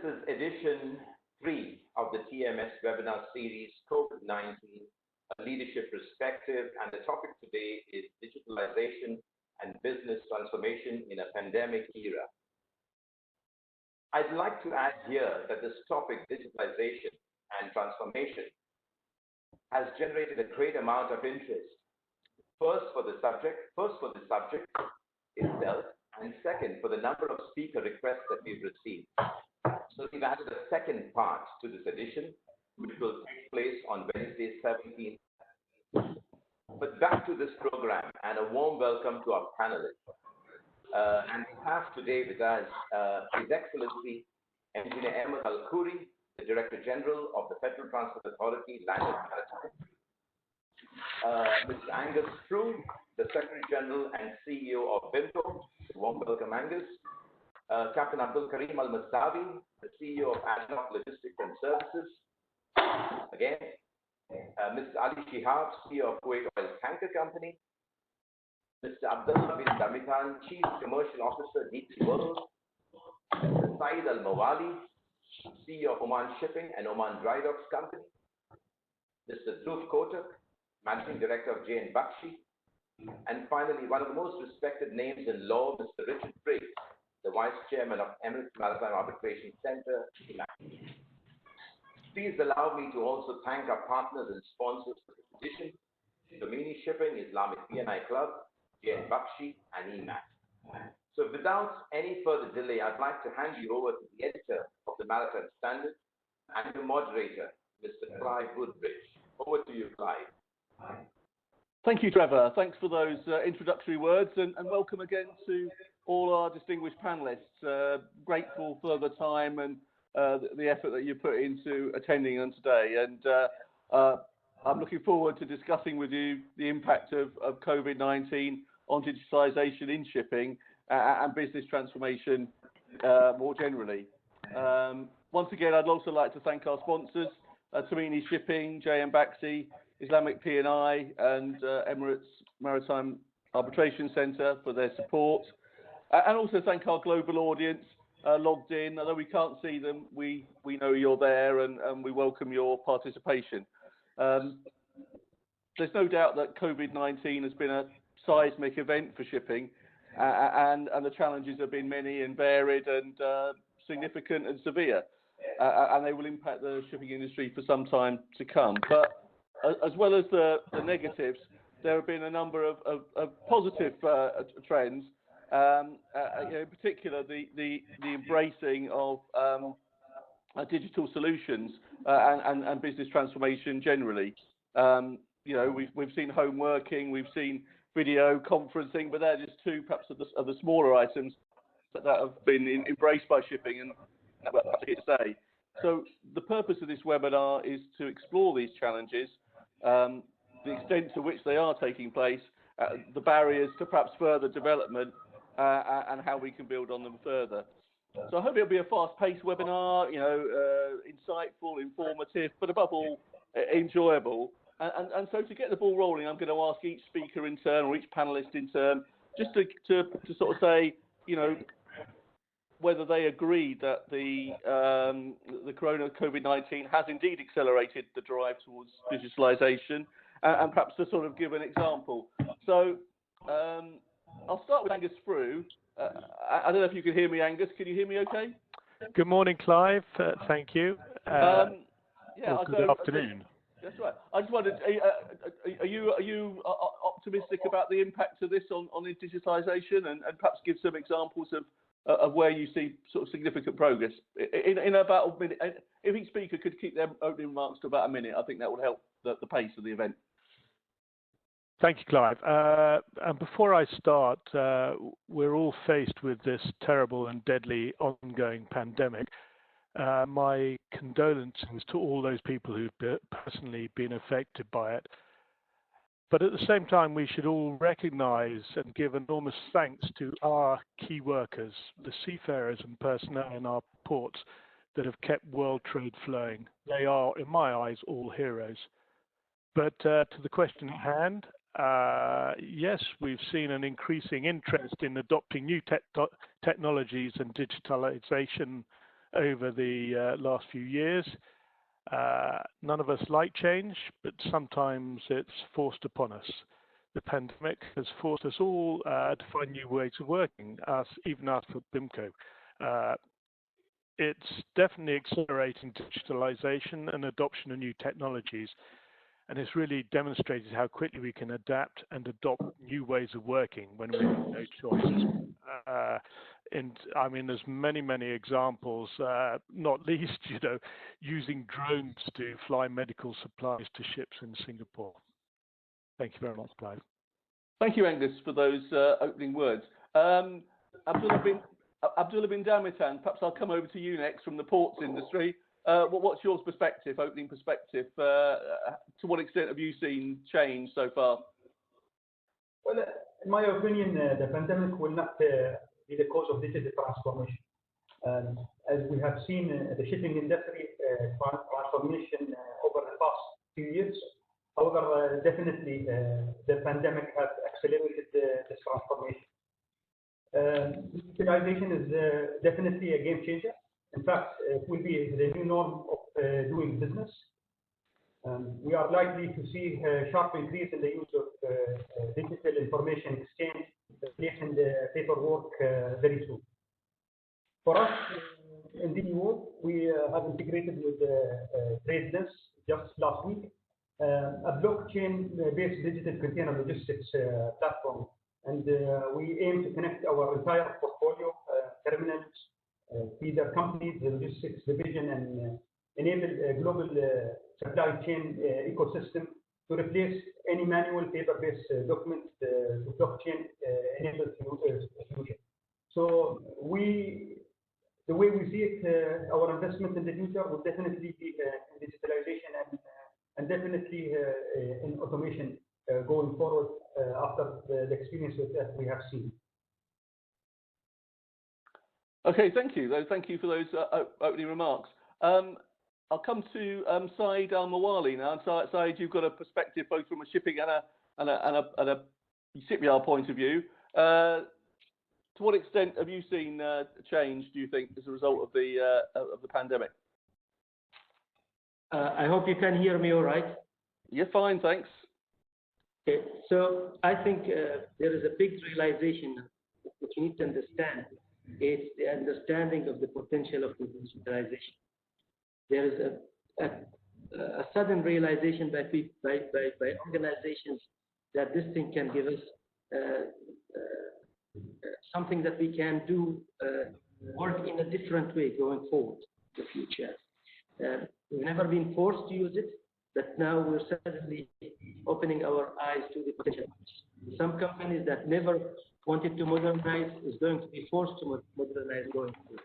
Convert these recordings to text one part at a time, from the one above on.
is edition 3 of the TMS webinar series, COVID-19, a leadership perspective, and the topic today is digitalization and business transformation in a pandemic era. I'd like to add here that this topic, digitalization and transformation, has generated a great amount of interest. First for the subject itself, and second for the number of speaker requests that we've received. So we've added a second part to this edition, which will take place on Wednesday, 17th. But back to this program, and a warm welcome to our panelists. And we have today with us His Excellency Engineer Ahmed Al-Khoury, the Director General of the Federal Transport Authority, Land and Maritime. Mr. Angus Frew, the Secretary General and CEO of BIMCO. Warm welcome, Angus. Captain Abdul Karim Al-Masawi, the CEO of ADNOC Logistics and Services. Again, Mr. Ali Shihab, CEO of Kuwait Oil Tanker Company. Mr. Abdullah bin Damitan, Chief Commercial Officer, DP World. Mr. Saeed Al-Mawali, CEO of Oman Shipping and Oman Dry Docks Company. Mr. Dhruv Kotak, Managing Director of J.N. Bakshi. And finally, one of the most respected names in law, Mr. Richard Briggs, the Vice Chairman of Emirates Maritime Arbitration Center. Please allow me to also thank our partners and sponsors for this edition: Domini Shipping, Islamic P&I Club, J.N. Bakshi, and EMAT. So without any further delay, I'd like to hand you over to the editor of the Maritime Standard and the moderator, Mr. Clive Woodbridge. Over to you, Clive. Thank you, Trevor. Thanks for those introductory words, and welcome again to all our distinguished panelists. Grateful for the time and the effort that you put into attending them today. And I'm looking forward to discussing with you the impact of COVID-19 on digitalization in shipping and business transformation more generally. Once again, I'd also like to thank our sponsors, Domini Shipping, J.M. Bakshi, Islamic P&I, and Emirates Maritime Arbitration Center for their support. And also thank our global audience logged in. Although we can't see them, we know you're there, and we welcome your participation. There's no doubt that COVID-19 has been a seismic event for shipping, and the challenges have been many and varied and significant and severe, and they will impact the shipping industry for some time to come. But as well as the negatives, there have been a number of positive trends. In particular, the embracing of digital solutions and business transformation generally. We've seen home working, we've seen video conferencing, but they're just two, perhaps, of the smaller items that have been embraced by shipping, and that's here to say. So the purpose of this webinar is to explore these challenges, the extent to which they are taking place, the barriers to perhaps further development, and how we can build on them further. So I hope it'll be a fast-paced webinar, insightful, informative, but above all, enjoyable. And so to get the ball rolling, I'm going to ask each speaker in turn, or each panelist in turn, just to sort of say, whether they agree that the COVID-19 has indeed accelerated the drive towards digitalization, and perhaps to sort of give an example. So I'll start with Angus Frew. I don't know if you can hear me, Angus. Can you hear me okay? Good morning, Clive. Thank you. Good afternoon. That's right. I just wondered, are you optimistic about the impact of this on digitalization, and perhaps give some examples of where you see sort of significant progress in about a minute? If each speaker could keep their opening remarks to about a minute, I think that would help the pace of the event. Thank you, Clive. And before I start, we're all faced with this terrible and deadly ongoing pandemic. My condolences to all those people who've personally been affected by it. But at the same time, we should all recognize and give enormous thanks to our key workers, the seafarers and personnel in our ports that have kept world trade flowing. They are, in my eyes, all heroes. But to the question at hand, yes, we've seen an increasing interest in adopting new technologies and digitalization over the last few years. None of us like change, but sometimes it's forced upon us. The pandemic has forced us all to find new ways of working, even us at BIMCO. It's definitely accelerating digitalisation and adoption of new technologies, and it's really demonstrated how quickly we can adapt and adopt new ways of working when we have no choice. And I mean, there's many examples, not least, using drones to fly medical supplies to ships in Singapore. Thank you very much, Clive. Thank you, Angus, for those opening words. Abdullah bin Damitan, perhaps I'll come over to you next from the ports industry. What's your perspective, opening perspective? To what extent have you seen change so far? Well, in my opinion, the pandemic will not be the cause of digital transformation. As we have seen, the shipping industry transformation over the past few years. However, definitely the pandemic has accelerated this transformation. Digitalization is definitely a game changer. In fact, it will be the new norm of doing business. We are likely to see a sharp increase in the use of digital information exchange, replacing the paperwork very soon. For us, in DDO, we have integrated with TradeLens just last week, a blockchain-based digital container logistics platform, and we aim to connect our entire portfolio, terminals, feeder companies, the logistics division, and enable a global supply chain ecosystem to replace any manual paper-based documents to blockchain-enabled solution. So the way we see it, our investment in the future will definitely be in digitalization and definitely in automation going forward after the experience that we have seen. Okay, thank you. Thank you for those opening remarks. I'll come to Saeed Al-Mawali now. Saeed, you've got a perspective both from a shipping and a shipyard point of view. To what extent have you seen change, do you think, as a result of the pandemic? I hope you can hear me all right. You're fine, thanks. Okay, so I think there is a big realization which you need to understand. It's the understanding of the potential of digitalization. There is a sudden realization by organizations that this thing can give us something that we can do, work in a different way going forward in the future. We've never been forced to use it, but now we're suddenly opening our eyes to the potential. Some companies that never wanted to modernize is going to be forced to modernize going forward.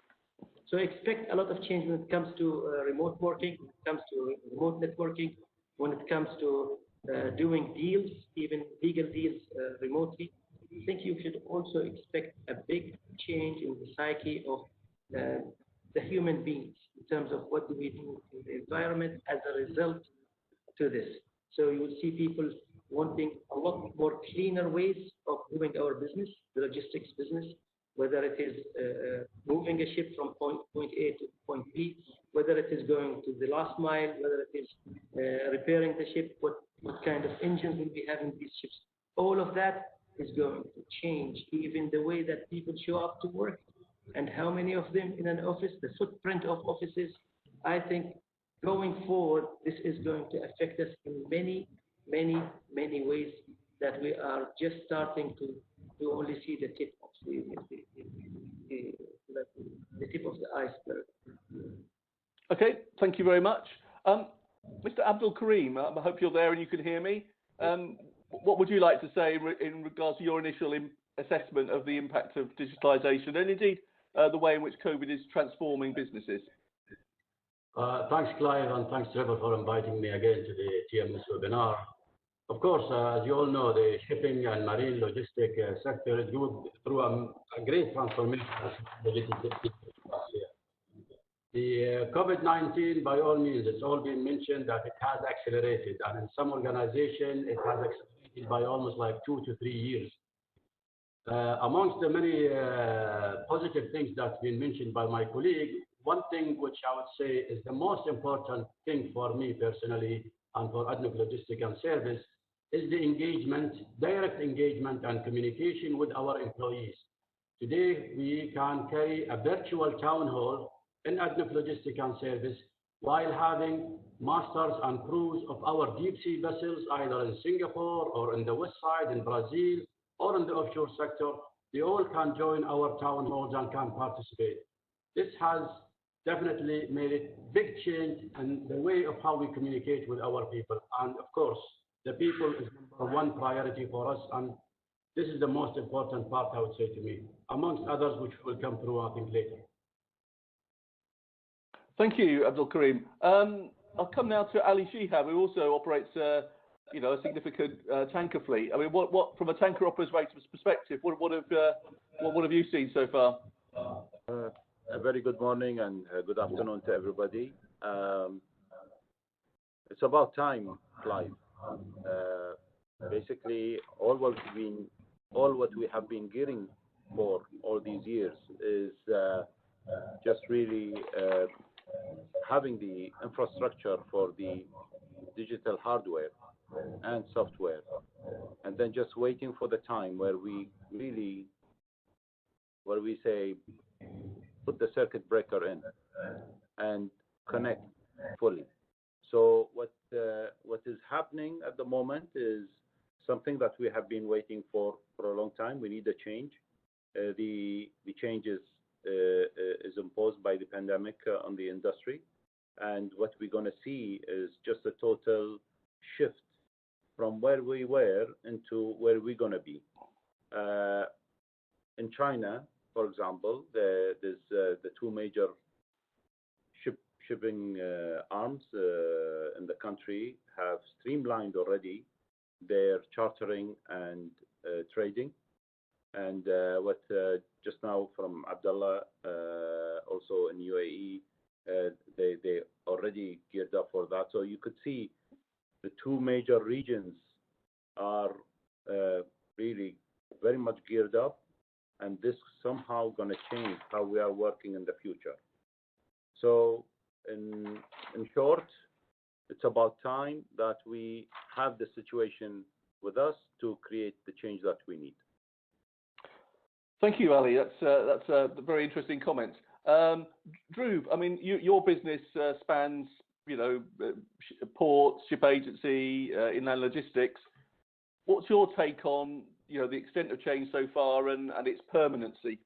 So expect a lot of change when it comes to remote working, when it comes to remote networking, when it comes to doing deals, even legal deals remotely. I think you should also expect a big change in the psyche of the human beings in terms of what do we do in the environment as a result to this. So you will see people wanting a lot more cleaner ways of doing our business, the logistics business, whether it is moving a ship from point A to point B, whether it is going to the last mile, whether it is repairing the ship, what kind of engines will be having these ships. All of that is going to change, even the way that people show up to work and how many of them in an office, the footprint of offices. I think going forward, this is going to affect us in many ways that we are just starting to only see the tip of the tip of the iceberg. Okay, thank you very much. Mr. Abdul Karim, I hope you're there and you can hear me. What would you like to say in regards to your initial assessment of the impact of digitalisation and indeed the way in which COVID is transforming businesses? Thanks, Clive, and thanks, Trevor, for inviting me again to the TMS webinar. Of course, as you all know, the shipping and marine logistic sector is going through a great transformation last year. The COVID-19, by all means, it's all been mentioned that it has accelerated, and in some organizations, it has accelerated by almost like 2 to 3 years. Amongst the many positive things that's been mentioned by my colleague, one thing which I would say is the most important thing for me personally and for ADNOC Logistics and Service is the engagement, direct engagement and communication with our employees. Today, we can carry a virtual town hall in ADNOC Logistics and Service while having masters and crews of our deep sea vessels, either in Singapore or in the west side in Brazil or in the offshore sector. They all can join our town halls and can participate. This has definitely made a big change in the way of how we communicate with our people. And of course, the people is number one priority for us. And this is the most important part, I would say, to me, amongst others, which will come through, I think, later. Thank you, Abdul Karim. I'll come now to Ali Shihab, who also operates, a significant tanker fleet. I mean, what from a tanker operator's perspective, what have you seen so far? A very good morning and good afternoon to everybody. It's about time, Clive. Basically, all what we have been gearing for all these years is just really having the infrastructure for the digital hardware and software, and then just waiting for the time where we say put the circuit breaker in and connect fully. So what is happening at the moment is something that we have been waiting for a long time. We need a change. The change is imposed by the pandemic on the industry, and what we're going to see is just a total shift from where we were into where we're going to be. In China, for example, there's the two major shipping arms in the country have streamlined already their chartering and trading. And what just now from Abdullah, also in UAE, they already geared up for that. So you could see the two major regions are really very much geared up, and this somehow going to change how we are working in the future. So in short, it's about time that we have the situation with us to create the change that we need. Thank you, Ali. That's a very interesting comment. Dhruv, I mean, your business spans, ports, ship agency, inland logistics. What's your take on, the extent of change so far and its permanency?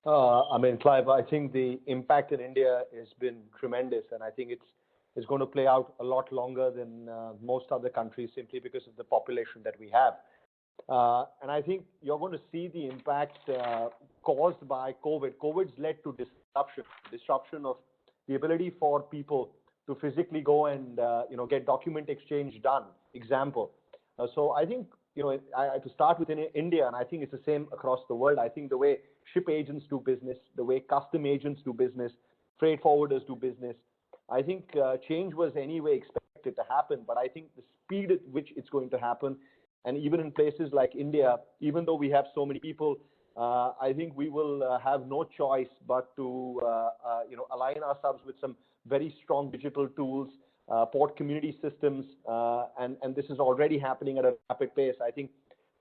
Clive, I think the impact in India has been tremendous, and I think it's going to play out a lot longer than most other countries, simply because of the population that we have. And I think you're going to see the impact caused by COVID. COVID's led to disruption of the ability for people to physically go and get document exchange done. Example. So I think to start with in India, and I think it's the same across the world. I think the way ship agents do business, the way custom agents do business, freight forwarders do business, I think change was anyway expected to happen. But I think the speed at which it's going to happen, and even in places like India, even though we have so many people, I think we will have no choice but to align ourselves with some very strong digital tools, port community systems, and this is already happening at a rapid pace. I think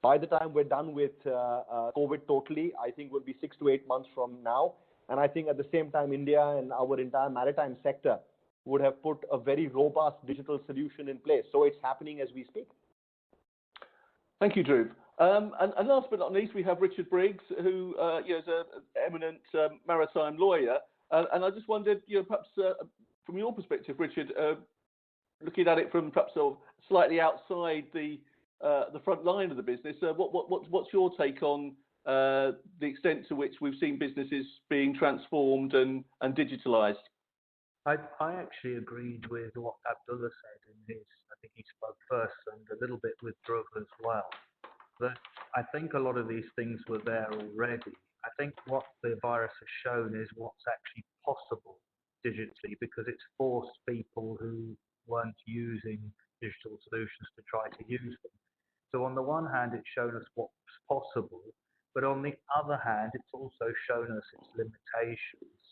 by the time we're done with COVID totally, I think will be 6 to 8 months from now. And I think at the same time, India and our entire maritime sector would have put a very robust digital solution in place. So it's happening as we speak. Thank you, Dhruv. And last but not least, we have Richard Briggs, who is an eminent maritime lawyer. And I just wondered, perhaps from your perspective, Richard, looking at it from perhaps slightly outside the front line of the business, what's your take on the extent to which we've seen businesses being transformed and digitalised? I actually agreed with what Abdullah said in his, I think he spoke first, and a little bit with Dhruv as well. But I think a lot of these things were there already. I think what the virus has shown is what's actually possible digitally, because it's forced people who weren't using digital solutions to try to use them. So on the one hand, it's shown us what's possible, But on the other hand, it's also shown us its limitations.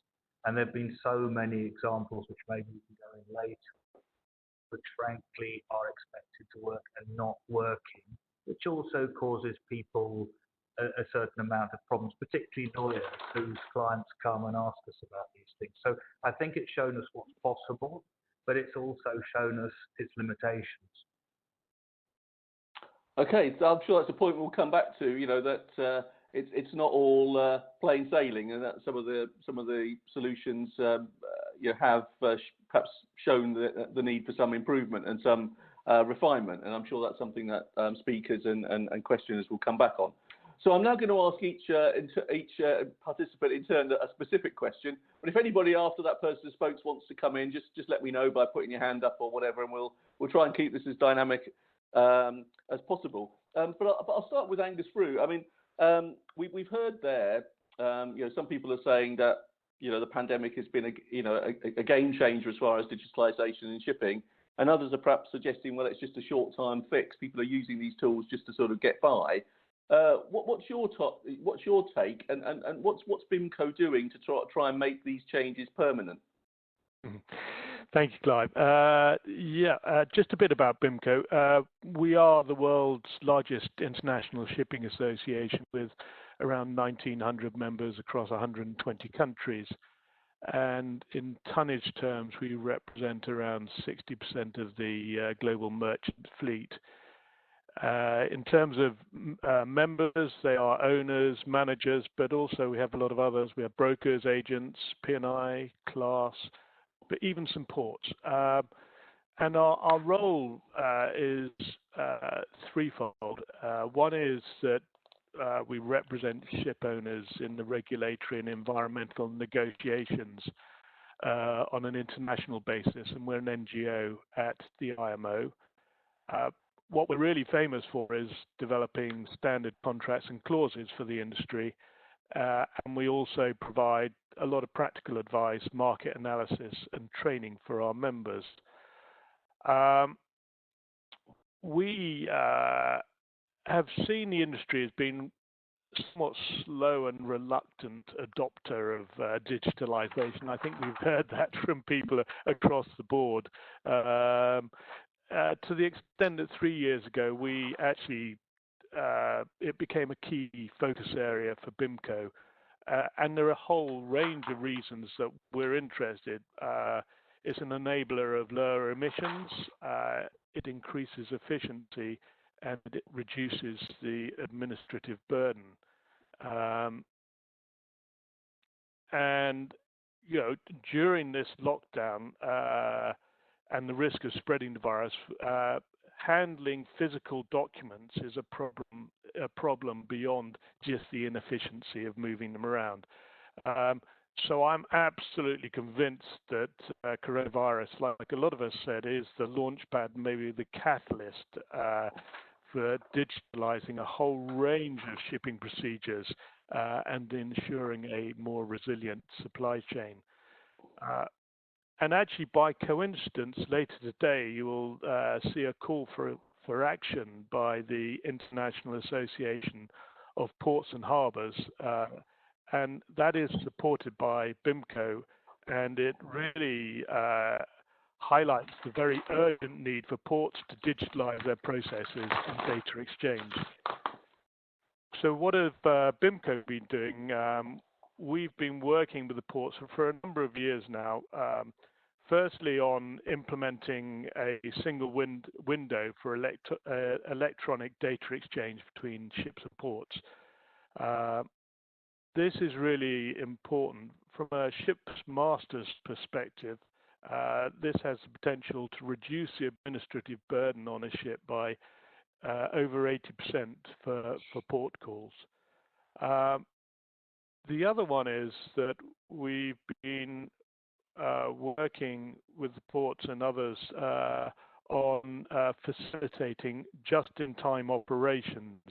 And there have been so many examples, which maybe we can go in later, which frankly are expected to work and not working, which also causes people a certain amount of problems, particularly lawyers whose clients come and ask us about these things. So I think it's shown us what's possible, but it's also shown us its limitations. Okay, so I'm sure that's a point we'll come back to. You know that it's not all plain sailing, and that some of the solutions have perhaps shown the need for some improvement and some refinement, and I'm sure that's something that speakers and questioners will come back on. So I'm now going to ask each participant in turn a specific question. But if anybody after that person who spoke wants to come in, just let me know by putting your hand up or whatever, and we'll try and keep this as dynamic as possible. But I'll start with Angus Frew. I mean, we've heard there, some people are saying that the pandemic has been a game changer as far as digitalisation in shipping, and others are perhaps suggesting, well, it's just a short-term fix. People are using these tools just to sort of get by. What's your take, and what's BIMCO doing to try and make these changes permanent? Thank you, Clive. Just a bit about BIMCO. We are the world's largest international shipping association with around 1,900 members across 120 countries. And in tonnage terms, we represent around 60% of the global merchant fleet. In terms of members, they are owners, managers, but also we have a lot of others. We have brokers, agents, P&I, class, but even some ports. And our role is threefold. One is that we represent ship owners in the regulatory and environmental negotiations on an international basis, and we're an NGO at the IMO. What we're really famous for is developing standard contracts and clauses for the industry, and we also provide a lot of practical advice, market analysis, and training for our members. We have seen the industry as being somewhat slow and reluctant adopter of digitalisation. I think we've heard that from people across the board. To the extent that 3 years ago, we actually it became a key focus area for BIMCO, and there are a whole range of reasons that we're interested. It's an enabler of lower emissions, it increases efficiency, and it reduces the administrative burden. And during this lockdown and the risk of spreading the virus, handling physical documents is a problem beyond just the inefficiency of moving them around. So I'm absolutely convinced that coronavirus, like a lot of us said, is the launchpad, maybe the catalyst for digitalizing a whole range of shipping procedures and ensuring a more resilient supply chain. And actually, by coincidence, later today, you will see a call for action by the International Association of Ports and Harbours, and that is supported by BIMCO, and it really highlights the very urgent need for ports to digitalize their processes and data exchange. So what have BIMCO been doing? We've been working with the ports for a number of years now. Firstly, on implementing a single window for electronic data exchange between ships and ports. This is really important. From a ship's master's perspective, this has the potential to reduce the administrative burden on a ship by over 80% for port calls. The other one is that we've been working with the ports and others on facilitating just-in-time operations,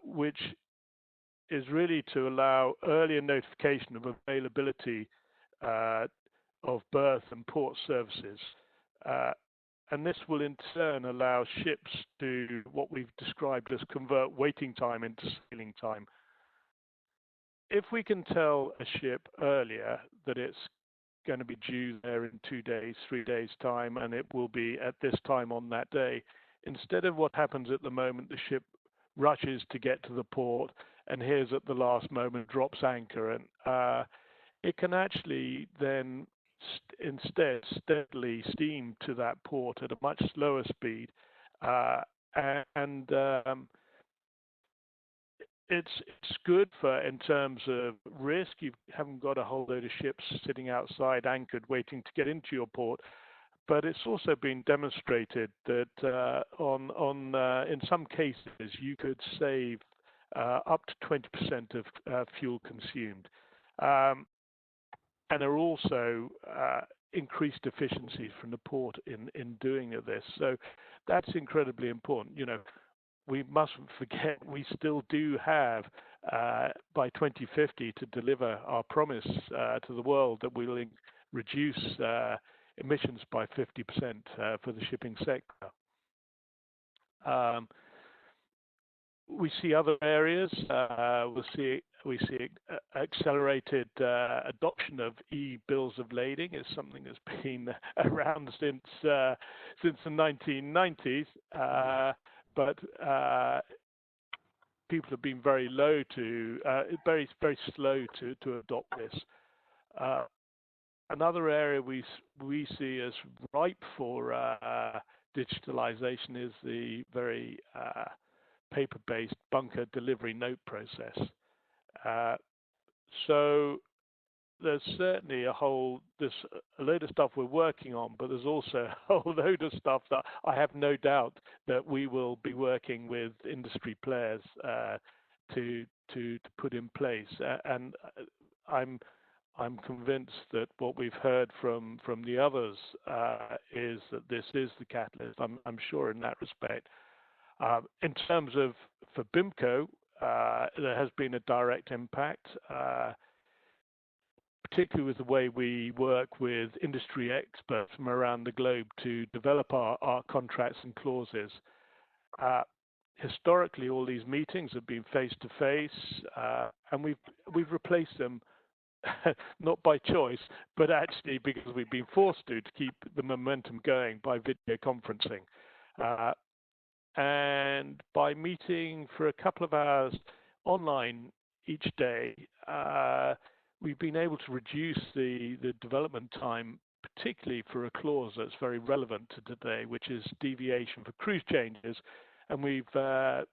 which is really to allow earlier notification of availability of berth and port services. And this will in turn allow ships to what we've described as convert waiting time into sailing time, if we can tell a ship earlier that it's going to be due there in 2 days, 3 days time, and it will be at this time on that day, instead of what happens at the moment, the ship rushes to get to the port and here's at the last moment drops anchor, and it can actually then instead steadily steam to that port at a much slower speed, and it's good for in terms of risk. You haven't got a whole load of ships sitting outside anchored waiting to get into your port. But it's also been demonstrated that in some cases you could save up to 20% of fuel consumed, and there are also increased efficiencies from the port in doing this. So that's incredibly important. You know, we mustn't forget we still do have by 2050 to deliver our promise to the world that we will reduce emissions by 50% for the shipping sector. We see other areas. We see accelerated adoption of e-bills of lading. It's something that's been around since the 1990s, but people have been very slow to adopt this. Another area we see as ripe for digitalization is the very paper-based bunker delivery note process. So there's certainly a load of stuff we're working on, but there's also a whole load of stuff that I have no doubt that we will be working with industry players to put in place. And I'm convinced that what we've heard from the others is that this is the catalyst. I'm sure in that respect. In terms of for BIMCO, there has been a direct impact, particularly with the way we work with industry experts from around the globe to develop our contracts and clauses. Historically, all these meetings have been face to face, and we've replaced them not by choice, but actually because we've been forced to keep the momentum going by video conferencing. And by meeting for a couple of hours online each day, we've been able to reduce the development time, particularly for a clause that's very relevant to today, which is deviation for cruise changes. And we've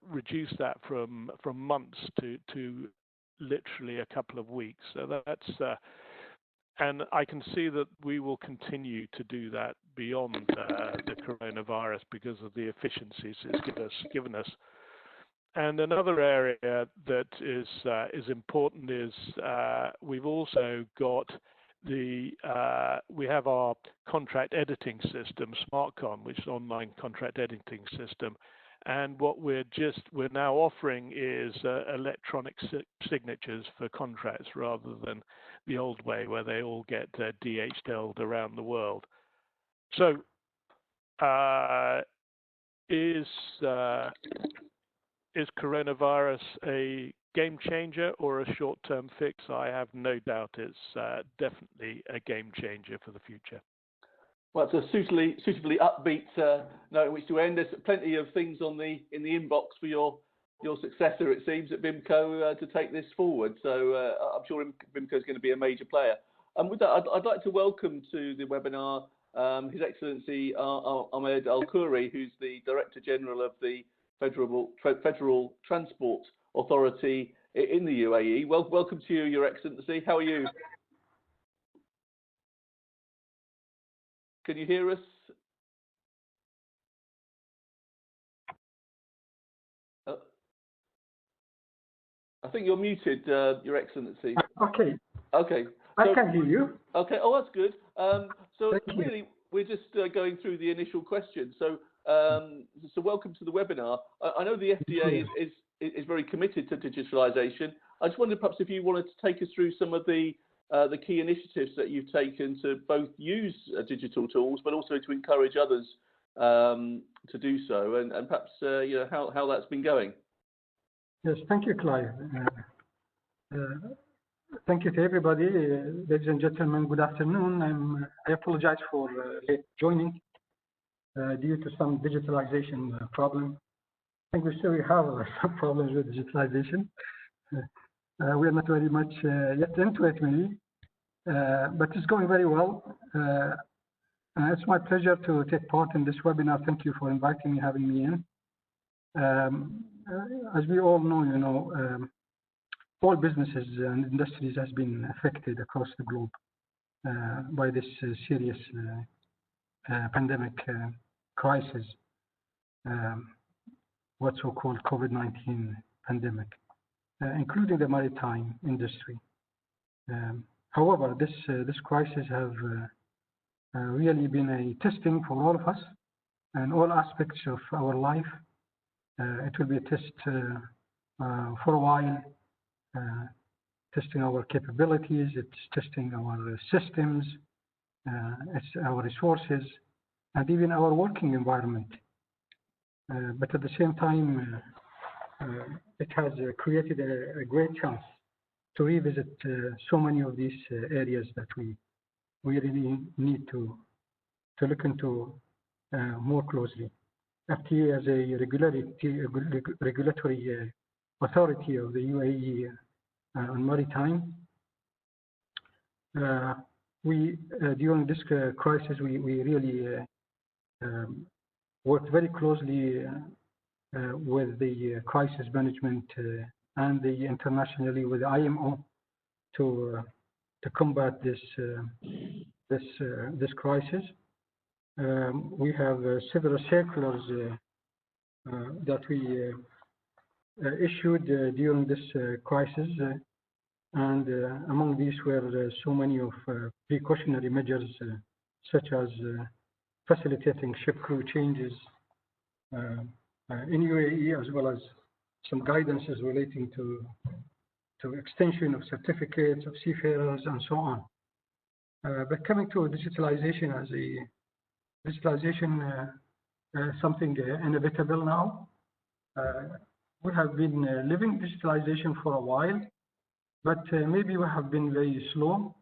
reduced that from months to literally a couple of weeks. So that's and I can see that we will continue to do that beyond the coronavirus because of the efficiencies it's given us. And another area that is important is we've also got we have our contract editing system, SmartCon, which is an online contract editing system. And what we're now offering is electronic signatures for contracts rather than the old way where they all get DHL'd around the world. So is coronavirus a game changer or a short-term fix? I have no doubt it's definitely a game changer for the future. Well, it's a suitably upbeat note in which to end. There's plenty of things in the inbox for your successor, it seems, at BIMCO to take this forward. So I'm sure BIMCO is going to be a major player. And with that, I'd like to welcome to the webinar His Excellency Ahmed Al-Khoury, who's the Director General of the Federal Transport Authority in the UAE. Welcome to you, Your Excellency. How are you? Can you hear us? I think you're muted, Your Excellency. Okay. Okay. I can hear you. Okay. Oh, that's good. So Thank you. really, we're just going through the initial questions. So, so welcome to the webinar. I know the FDA is very committed to digitalisation. I just wondered perhaps if you wanted to take us through some of the key initiatives that you've taken to both use digital tools, but also to encourage others to do so, and perhaps you know how that's been going. Yes, thank you, Clive. Thank you to everybody. Ladies and gentlemen, good afternoon. I apologize for late joining due to some digitalization problem. I think we still have some problems with digitalization. We are not very much yet into it, maybe, but it's going very well. It's my pleasure to take part in this webinar. Thank you for inviting me, having me in. As we all know, all businesses and industries has been affected across the globe by this serious pandemic crisis, what's so-called COVID-19 pandemic, including the maritime industry. However, this crisis have really been a testing for all of us and all aspects of our life. It will be a test for a while. Testing our capabilities, it's testing our systems, it's our resources, and even our working environment. But at the same time, it has created a great chance to revisit so many of these areas that we really need to look into more closely. FTA as a regulatory authority of the UAE on maritime. During this crisis, we really worked very closely with the crisis management and internationally with IMO to combat this crisis. We have several circulars that we issued during this crisis, and among these were so many of precautionary measures such as facilitating ship crew changes in UAE, as well as some guidances relating to extension of certificates of seafarers and so on. But coming to digitalization, something inevitable now. We have been living digitalization for a while, but maybe we have been very slow.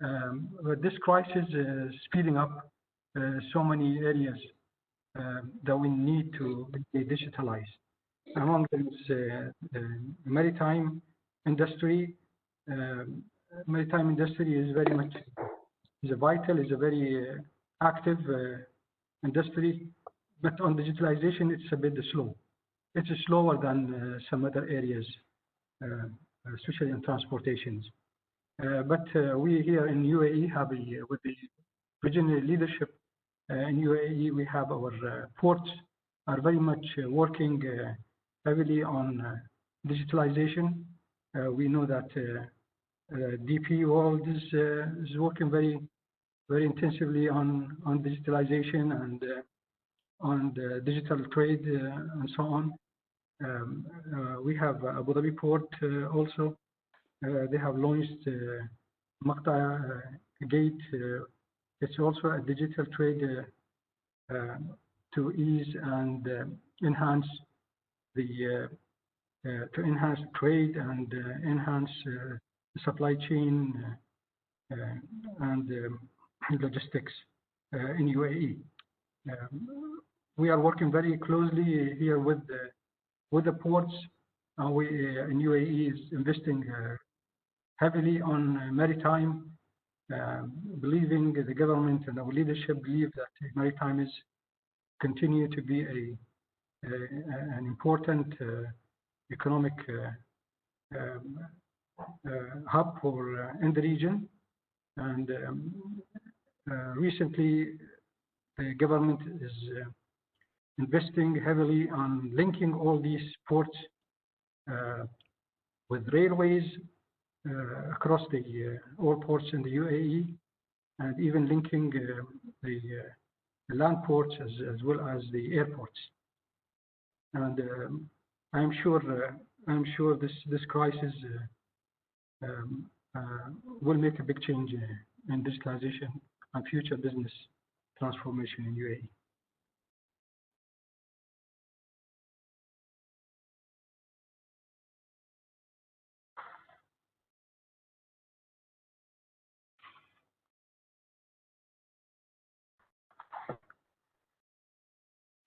But this crisis is speeding up so many areas that we need to be digitalized. Among them is maritime industry. Maritime industry is very much is a very active industry, but on digitalization it's a bit slow. It's slower than some other areas, especially in transportations. But we here in UAE have, with the regional leadership in UAE, we have our ports are very much working heavily on digitalization. We know that DP World is working very intensively on digitalization and on the digital trade and so on. We have Abu Dhabi Port also. They have launched Maqta Gate. It's also a digital trade to ease and enhance trade and enhance the supply chain and logistics in UAE. We are working very closely here with the ports. We in UAE is investing heavily on maritime, believing the government and our leadership believe that maritime is continue to be an important economic hub for in the region. And recently, the government is investing heavily on linking all these ports with railways across all ports in the UAE, and even linking the land ports as well as the airports. And I'm sure this crisis will make a big change in digitalization and future business transformation in UAE.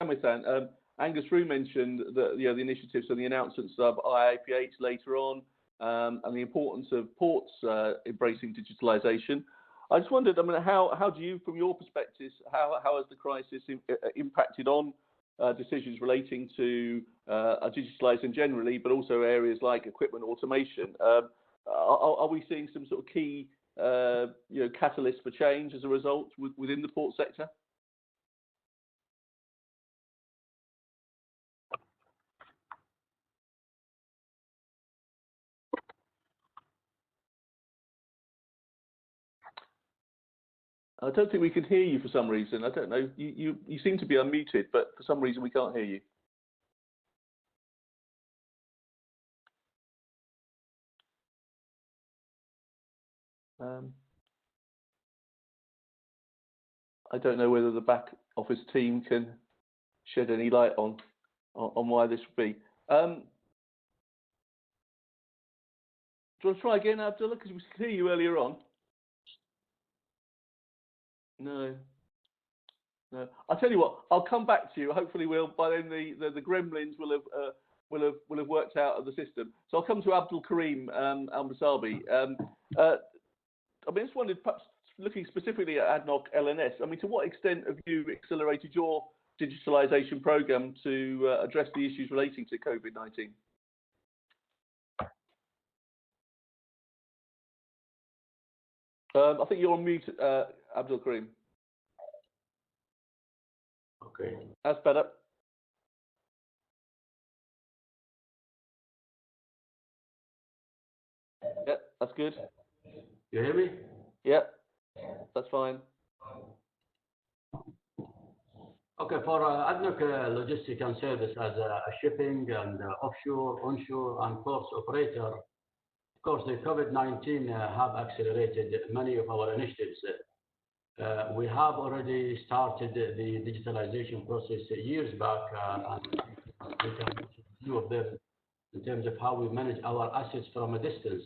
Kamithan, Angus Rue mentioned that the initiatives and the announcements of IAPH later on, and the importance of ports embracing digitalisation. I just wondered, I mean, how do you, from your perspective, how has the crisis impacted on decisions relating to digitalisation generally, but also areas like equipment automation? Are we seeing some sort of key catalysts for change as a result within the port sector? I don't think we can hear you for some reason. I don't know. You seem to be unmuted, but for some reason we can't hear you. I don't know whether the back office team can shed any light on why this would be. Do you want to try again, Abdullah? Because we could hear you earlier on. No. I'll tell you what. I'll come back to you. Hopefully, by then the gremlins will have worked out of the system. So I'll come to Abdul Karim Al-Masabi. I just wondered, perhaps looking specifically at ADNOC LNS. I mean, to what extent have you accelerated your digitalisation program to address the issues relating to COVID-19? I think you're on mute, Abdul Karim. Okay. That's better. Yep, that's good. You hear me? Yep, that's fine. Okay, for ADNOC Logistics and Service as a shipping and offshore, onshore, and ports operator, of course, the COVID-19 have accelerated many of our initiatives. We have already started the digitalization process years back, and we can mention a few of them in terms of how we manage our assets from a distance.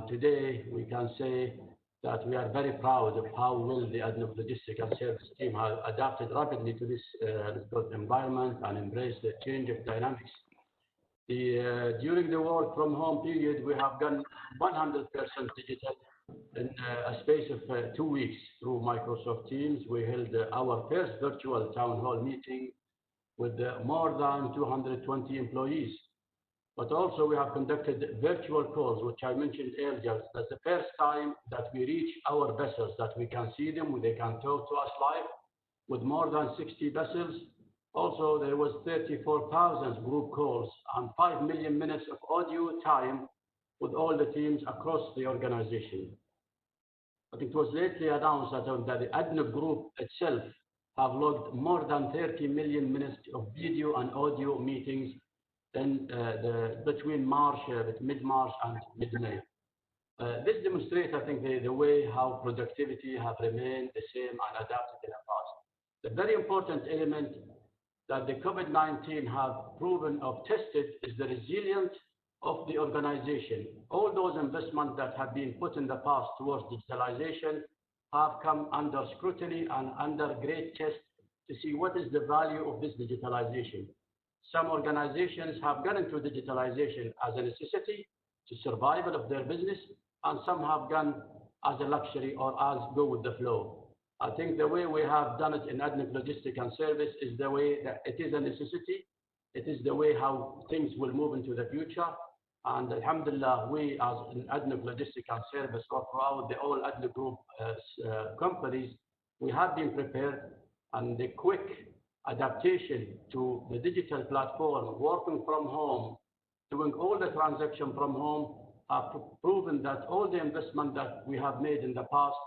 Today, we can say that we are very proud of how well the ADNOC Logistics and Service team has adapted rapidly to this environment and embraced the change of dynamics. During the work from home period, we have done 100% digital in a space of 2 weeks through Microsoft Teams. We held our first virtual town hall meeting with more than 220 employees. But also we have conducted virtual calls, which I mentioned earlier. That's the first time that we reach our vessels, that we can see them, they can talk to us live, with more than 60 vessels. Also, there was 34,000 group calls and 5 million minutes of audio time with all the teams across the organization. But it was lately announced that the ADNOC Group itself have logged more than 30 million minutes of video and audio meetings in between mid-March and mid-May. This demonstrates, I think, the way how productivity have remained the same and adapted in the past. The very important element that the COVID-19 have proven or tested is the resilience of the organization. All those investments that have been put in the past towards digitalization have come under scrutiny and under great test to see what is the value of this digitalization. Some organizations have gone into digitalization as a necessity to survival of their business, and some have gone as a luxury or as go with the flow. I think the way we have done it in ADNOC Logistics and Service is the way that it is a necessity. It is the way how things will move into the future. And alhamdulillah, we as in ADNOC Logistics and Service, or throughout the all ADNOC Group companies, we have been prepared, and the quick adaptation to the digital platform, working from home, doing all the transaction from home, have proven that all the investment that we have made in the past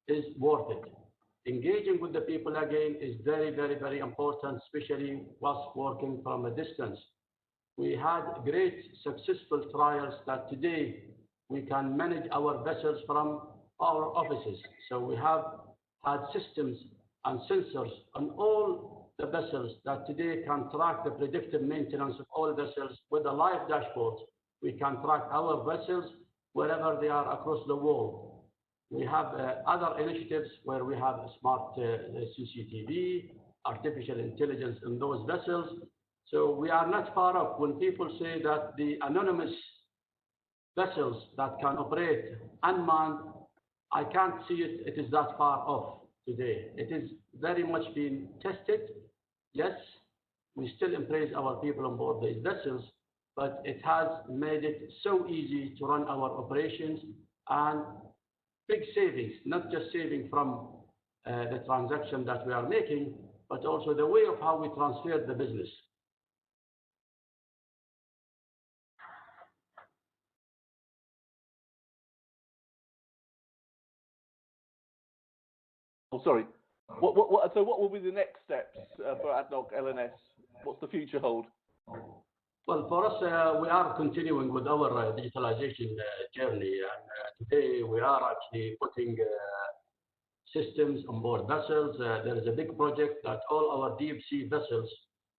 is worth it. Engaging with the people again is very, very, very important, especially whilst working from a distance. We had great successful trials that today we can manage our vessels from our offices. So we have had systems and sensors on all the vessels that today can track the predictive maintenance of all vessels with a live dashboard. We can track our vessels wherever they are across the world. We have other initiatives where we have smart CCTV, artificial intelligence in those vessels. So we are not far off. When people say that the anonymous vessels that can operate unmanned, I can't see it is that far off today. It is very much being tested. Yes, we still embrace our people on board these vessels, but it has made it so easy to run our operations and big savings, not just saving from the transaction that we are making, but also the way of how we transfer the business. Oh, sorry. So what will be the next steps for ADNOC LNS? What's the future hold? Well, for us, we are continuing with our digitalization journey, and today we are actually putting systems on board vessels. There is a big project that all our deep sea vessels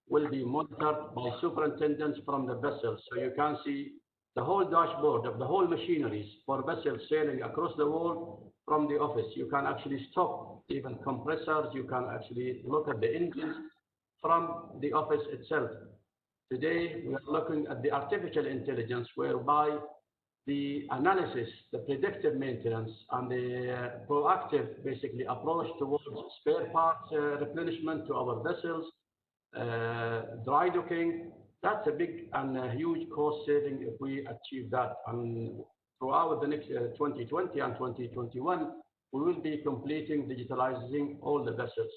will be monitored by superintendents from the vessels. So you can see the whole dashboard of the whole machineries for vessels sailing across the world from the office. You can actually stop even compressors. You can actually look at the engines from the office itself. Today, we are looking at the artificial intelligence whereby the analysis, the predictive maintenance, and the proactive, basically, approach towards spare parts replenishment to our vessels, dry docking, that's a big and a huge cost saving if we achieve that. And throughout the next 2020 and 2021, we will be completing digitalizing all the vessels.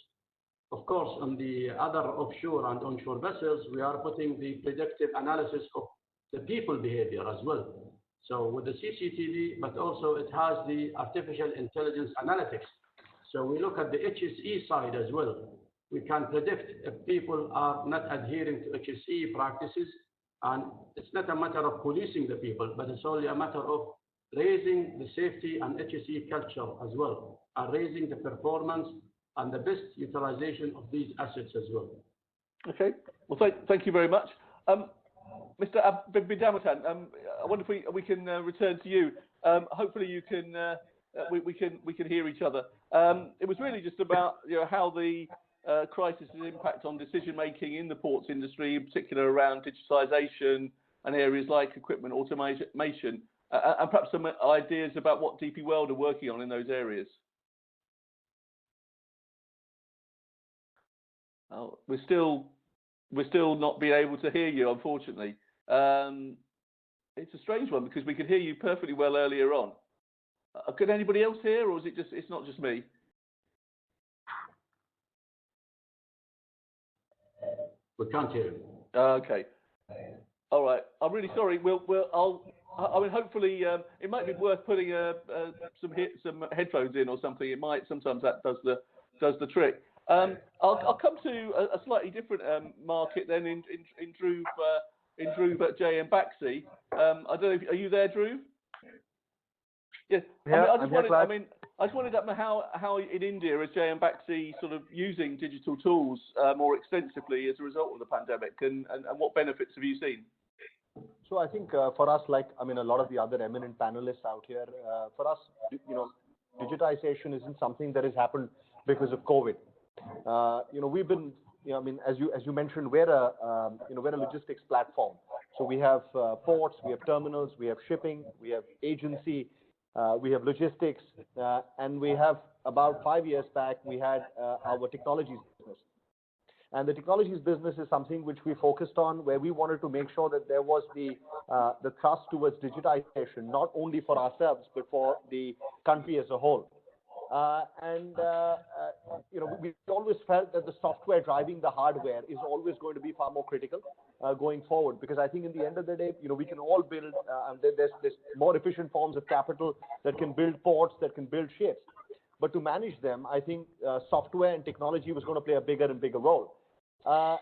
Of course, on the other offshore and onshore vessels, we are putting the predictive analysis of the people behavior as well. So with the CCTV, but also it has the artificial intelligence analytics. So we look at the HSE side as well. We can predict if people are not adhering to HSE practices, and it's not a matter of policing the people, but it's only a matter of raising the safety and HSE culture as well, and raising the performance and the best utilization of these assets as well. Okay. Well, thank you very much. Mr. Bidamatan, I wonder if we can return to you. Hopefully you can we can hear each other. It was really just about how the crisis has impact on decision making in the ports industry, in particular around digitalisation and areas like equipment automation, and perhaps some ideas about what DP World are working on in those areas. Oh, we're still not being able to hear you, unfortunately. It's a strange one because we could hear you perfectly well earlier on. Could anybody else hear, or is it it's not just me? We can't hear you. Okay. All right. I'm really sorry. I mean, hopefully, it might be worth putting some headphones in or something. It might. Sometimes that does the trick. I'll come to a slightly different market then in Dhruv at JM Baxi. I don't know. Are you there, Dhruv? Yes. Yeah, I just wanted to know how in India is JM Baxi sort of using digital tools more extensively as a result of the pandemic, and what benefits have you seen? So I think for us, like a lot of the other eminent panelists out here, for us, digitization isn't something that has happened because of COVID. We've been, as you mentioned, we're a logistics platform. So we have ports, we have terminals, we have shipping, we have agency, we have logistics, and we have about 5 years back we had our technologies business. And the technologies business is something which we focused on, where we wanted to make sure that there was the thrust towards digitization, not only for ourselves but for the country as a whole. We always felt that the software driving the hardware is always going to be far more critical going forward, because I think in the end of the day, we can all build, there's more efficient forms of capital that can build ports, that can build ships. But to manage them, I think software and technology was going to play a bigger and bigger role.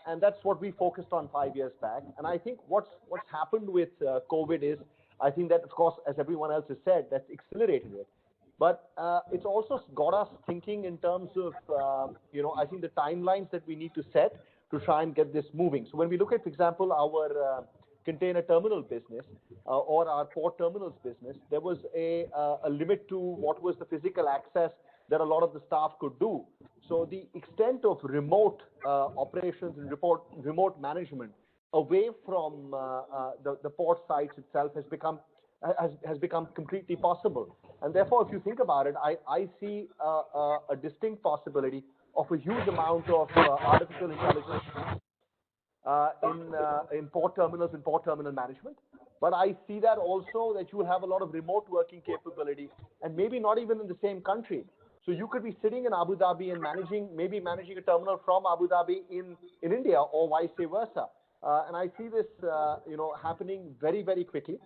And that's what we focused on 5 years back. And I think what's happened with COVID is, I think that, of course, as everyone else has said, that's accelerated it. But it's also got us thinking in terms of, I think the timelines that we need to set to try and get this moving. So when we look at, for example, our container terminal business or our port terminals business, there was a limit to what was the physical access that a lot of the staff could do. So the extent of remote operations and remote management away from the port sites itself has become completely possible. And therefore, if you think about it, I see a distinct possibility of a huge amount of artificial intelligence in port terminals and port terminal management. But I see that also that you will have a lot of remote working capability, and maybe not even in the same country. So you could be sitting in Abu Dhabi and managing a terminal from Abu Dhabi in India, or vice versa. And I see this, happening very, very quickly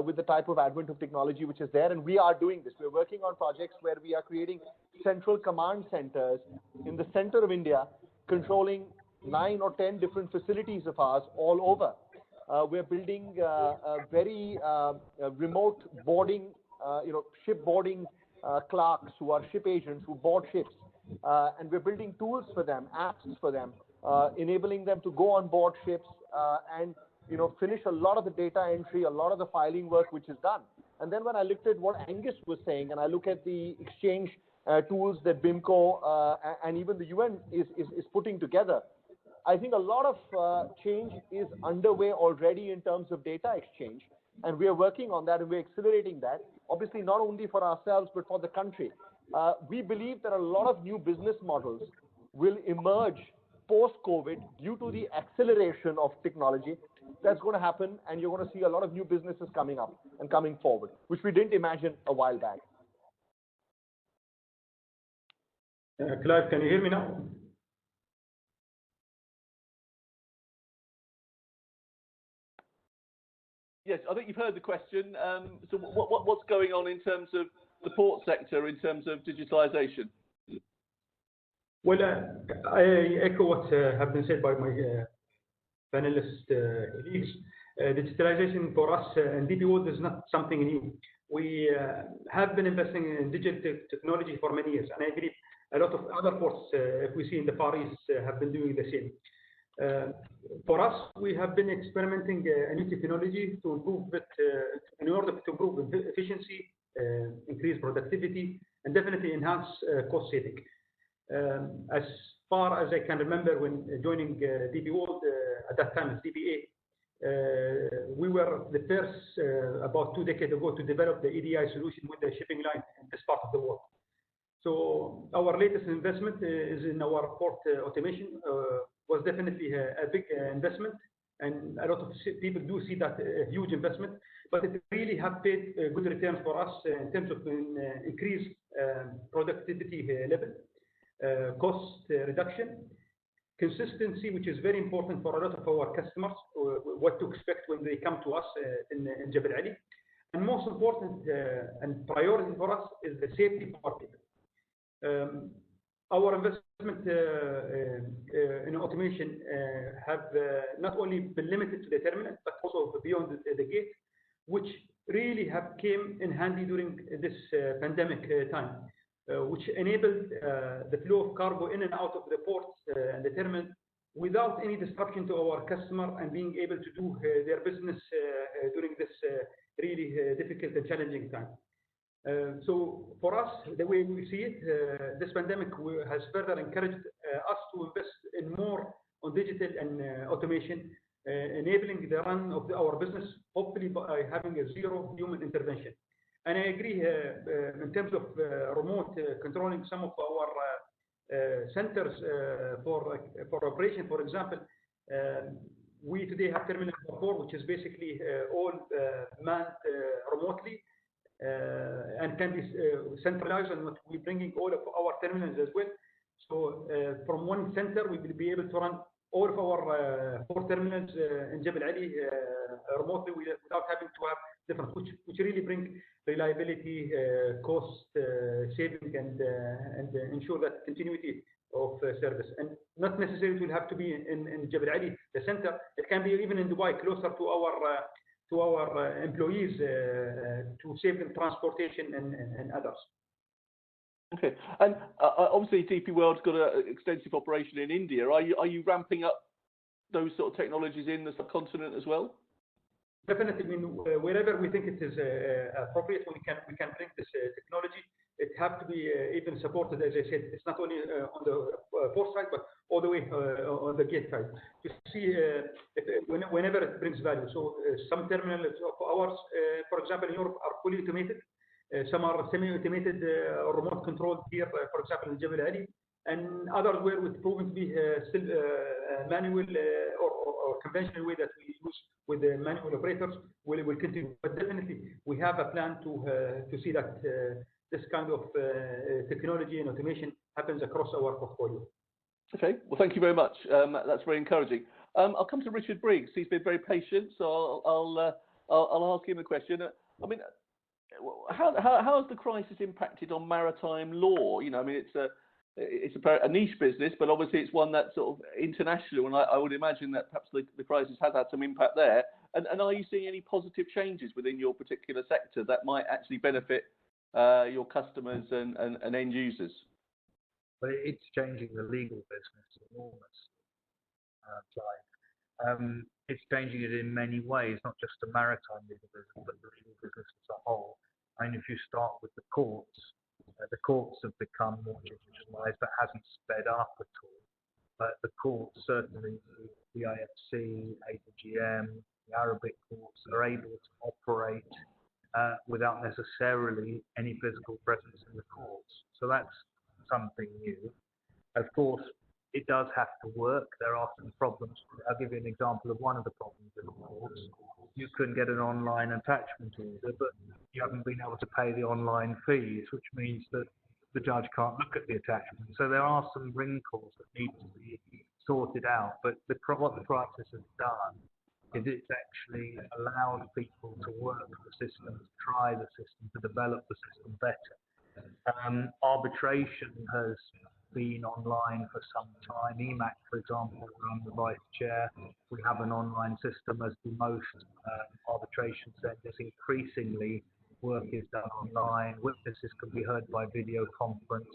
with the type of advent of technology which is there. And we are doing this. We're working on projects where we are creating central command centers in the center of India, controlling 9 or 10 different facilities of ours all over. We're building very remote boarding, ship boarding clerks who are ship agents who board ships. And we're building tools for them, apps for them, enabling them to go on board ships and finish a lot of the data entry, a lot of the filing work which is done. And then when I looked at what Angus was saying, and I look at the exchange tools that BIMCO and even the UN is putting together, I think a lot of change is underway already in terms of data exchange, and we are working on that and we're accelerating that, obviously not only for ourselves but for the country. We believe that a lot of new business models will emerge post-COVID due to the acceleration of technology that's going to happen, and you're going to see a lot of new businesses coming up and coming forward, which we didn't imagine a while back. Clive, can you hear me now? Yes, I think you've heard the question. So what's going on in terms of the port sector, in terms of digitalisation? Well, I echo what have been said by my panelist colleagues. Digitalization for us and DP World is not something new. We have been investing in digital technology for many years, and I believe a lot of other ports, if we see in the Far East, have been doing the same. For us, we have been experimenting a new technology to improve it, in order to improve efficiency, increase productivity, and definitely enhance cost saving. As far as I can remember, when joining DP World, at that time as DPA, we were the first, about 2 decades ago, to develop the EDI solution with the shipping line in this part of the world. So our latest investment is in our port automation. Was definitely a big investment, and a lot of people do see that a huge investment, but it really have paid good returns for us in terms of increased productivity level, cost reduction, consistency, which is very important for a lot of our customers, what to expect when they come to us in Jebel Ali. And most important and priority for us is the safety for our people. Our investment in automation have not only been limited to the terminal, but also beyond the gate, which really have came in handy during this pandemic time, which enabled the flow of cargo in and out of the ports and the terminal without any disruption to our customer, and being able to do their business during this really difficult and challenging time. So for us, the way we see it, this pandemic has further encouraged us to invest in more on digital and automation, enabling the run of our business, hopefully by having a zero human intervention. And I agree in terms of remote controlling some of our centers for operation, for example. We today have Terminal 4, which is basically all manned remotely, and can be centralized, and we're bringing all of our terminals as well. So from one center, we will be able to run all of our 4 terminals in Jebel Ali remotely without having to have different, which really bring reliability, cost saving, and ensure that continuity of service. And not necessarily it will have to be in Jebel Ali, the center. It can be even in Dubai, closer to our employees, to save them transportation and others. Okay, and obviously DP World's got an extensive operation in India. Are you ramping up those sort of technologies in the subcontinent as well? Definitely. I mean, wherever we think it is appropriate, we can bring this technology. it have to be even supported, as I said. It's not only on the port side, but all the way on the gate side to see whenever it brings value. So some terminals of ours, for example, in Europe, are fully automated. Some are semi-automated or remote controlled here, for example, in Jebel Ali, and others where it's proven to be still manual or conventional way that we use with the manual operators will continue. But definitely, we have a plan to see that this kind of technology and automation happens across our portfolio. Okay, well, thank you very much. That's very encouraging. I'll come to Richard Briggs. He's been very patient, so I'll ask him a question. I mean, how has the crisis impacted on maritime law? You know, I mean, it's a niche business, but obviously it's one that's sort of international, and I would imagine that perhaps the crisis has had some impact there. And are you seeing any positive changes within your particular sector that might actually benefit your customers and end users? But it's changing the legal business enormously, Clive. It's changing it in many ways, not just the maritime legal business, but the legal business as a whole. I mean, if you start with the courts have become more digitalized, but hasn't sped up at all. But the courts, certainly the IFC, APGM, the Arabic courts, are able to operate without necessarily any physical presence in the courts. So that's something new. Of course, it does have to work. There are some problems. I'll give you an example of one of the problems in the courts. You can get an online attachment order, but you haven't been able to pay the online fees, which means that the judge can't look at the attachment. So there are some wrinkles that need to be sorted out. But what the crisis has done is it's actually allowed people to work the system, to try the system, to develop the system better. Arbitration has been online for some time. EMAC, for example, I'm the vice chair. We have an online system as do most arbitration centres. Increasingly, work is done online. Witnesses can be heard by video conference.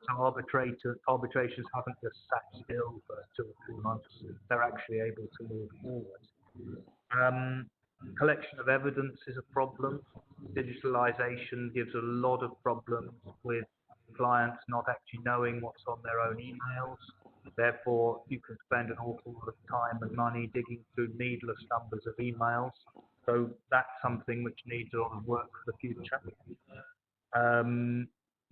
So arbitrations haven't just sat still for 2 or 3 months. They're actually able to move forward. Collection of evidence is a problem. Digitalisation gives a lot of problems with clients not actually knowing what's on their own emails. Therefore, you can spend an awful lot of time and money digging through needless numbers of emails. So that's something which needs a lot of work for the future.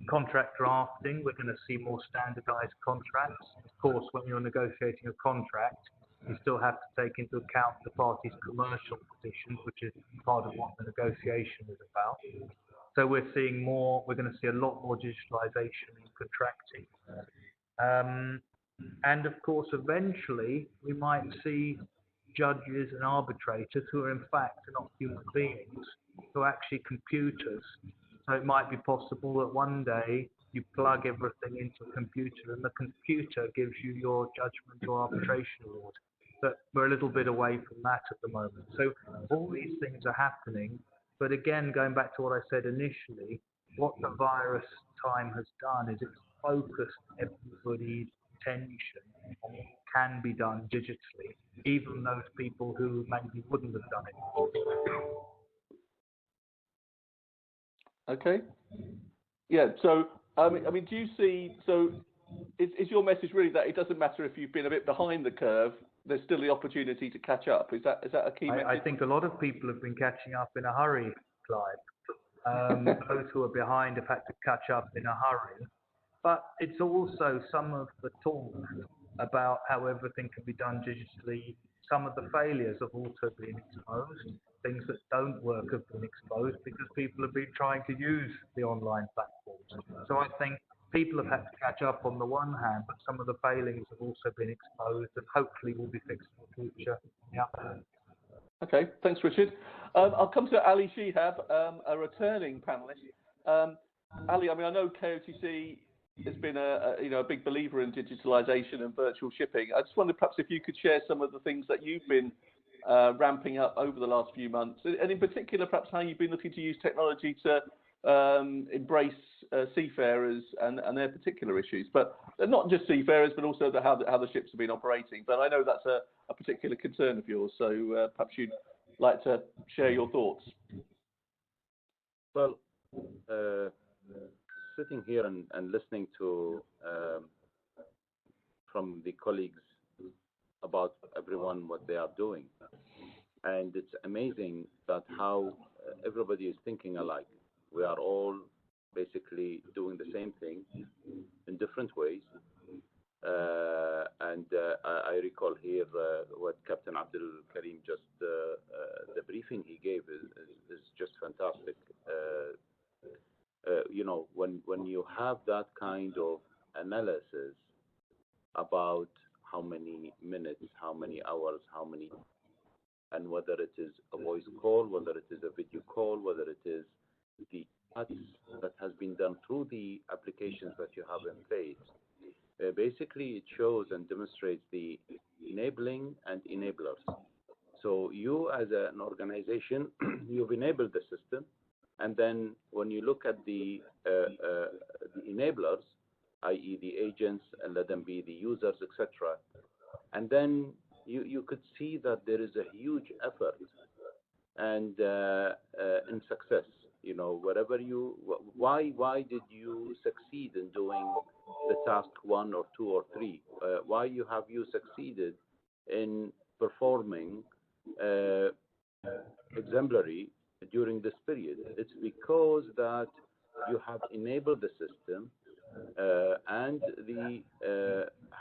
Contract drafting, we're going to see more standardised contracts. Of course, when you're negotiating a contract, you still have to take into account the parties' commercial positions, which is part of what the negotiation is about. So we're going to see a lot more digitalisation in contracting. And of course, eventually, we might see judges and arbitrators who are in fact not human beings, who are actually computers. So it might be possible that one day you plug everything into a computer and the computer gives you your judgment or arbitration award. But we're a little bit away from that at the moment. So all these things are happening. But again, going back to what I said initially, what the virus time has done is it's focused everybody's attention on what can be done digitally, even those people who maybe wouldn't have done it. Okay. Yeah. So I mean, do you see? So is your message really that it doesn't matter if you've been a bit behind the curve? There's still the opportunity to catch up. Is that a key message? I think a lot of people have been catching up in a hurry, Clive. Those who are behind have had to catch up in a hurry. But it's also some of the talk about how everything can be done digitally. Some of the failures have also been exposed. Things that don't work have been exposed because people have been trying to use the online platforms. So I think people have had to catch up on the one hand, but some of the failings have also been exposed and hopefully will be fixed in the future. Yeah. Okay, thanks, Richard. I'll come to Ali Shihab, a returning panellist. Ali, I mean, I know KOTC has been a big believer in digitalisation and virtual shipping. I just wondered perhaps if you could share some of the things that you've been ramping up over the last few months, and in particular, perhaps how you've been looking to use technology to embrace seafarers and their particular issues, but not just seafarers, but also how the ships have been operating. But I know that's a particular concern of yours, so perhaps you'd like to share your thoughts. Well, sitting here and listening to from the colleagues about everyone what they are doing, and it's amazing that how everybody is thinking alike. We are all basically doing the same thing in different ways. I recall here what Captain Abdul Karim just, the briefing he gave is just fantastic. You know, when you have that kind of analysis about how many minutes, how many hours, how many, and whether it is a voice call, whether it is a video call, whether it is the ads that has been done through the applications that you have in place, basically it shows and demonstrates the enabling and enablers. So you as an organization, you've enabled the system, and then when you look at the enablers, i.e. the agents, and let them be the users, etc., and then you could see that there is a huge effort and in success. You know, wherever you, why did you succeed in doing the task 1 or 2 or 3? Why have you succeeded in performing exemplary during this period? It's because that you have enabled the system and the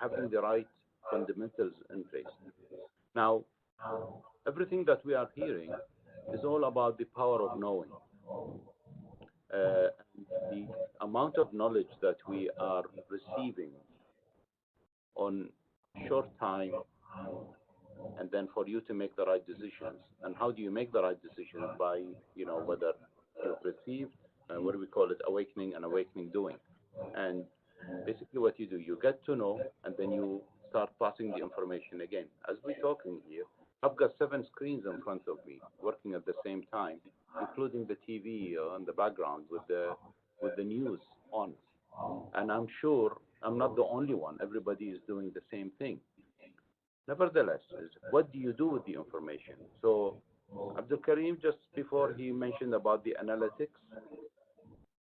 having the right fundamentals in place. Now, everything that we are hearing is all about the power of knowing. The amount of knowledge that we are receiving on short time, and then for you to make the right decisions. And how do you make the right decisions? By, you know, whether you've received, what do we call it, awakening and awakening doing. And basically what you do, you get to know, and then you start passing the information again. As we're talking here, I've got 7 screens in front of me working at the same time, including the TV on the background with the news on. And I'm sure I'm not the only one. Everybody is doing the same thing. Nevertheless, what do you do with the information? So Abdul Karim, just before, he mentioned about the analytics.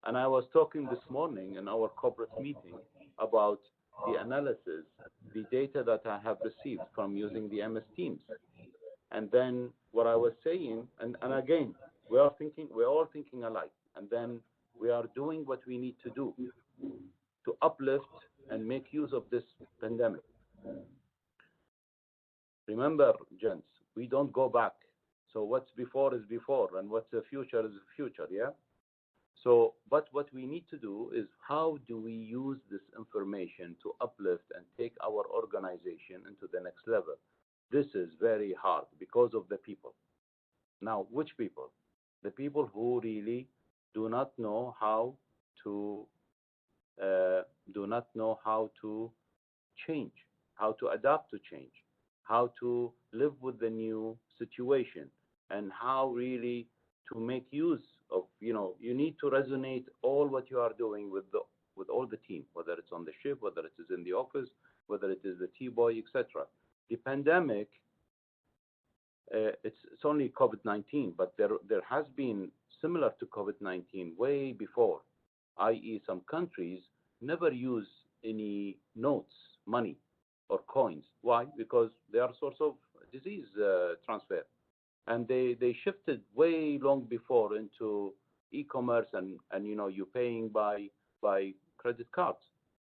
And I was talking this morning in our corporate meeting about the analysis, the data that I have received from using the MS Teams. And then what I was saying, and again, we're all thinking alike. And then we are doing what we need to do to uplift and make use of this pandemic. Remember, gents, we don't go back. So what's before is before, and what's the future is the future, yeah? So, but what we need to do is, how do we use this information to uplift and take our organization into the next level? This is very hard because of the people. Now, which people? The people who really do not know how to change, how to adapt to change, how to live with the new situation, and how really to make use of, you know, you need to resonate all what you are doing with all the team, whether it's on the ship, whether it is in the office, whether it is the T-boy, etc. The pandemic, it's only COVID-19, but there has been similar to COVID-19 way before, i.e. some countries never use any notes, money, or coins. Why? Because they are a source of disease transfer. And they shifted way long before into e-commerce and you know, you're paying by credit cards.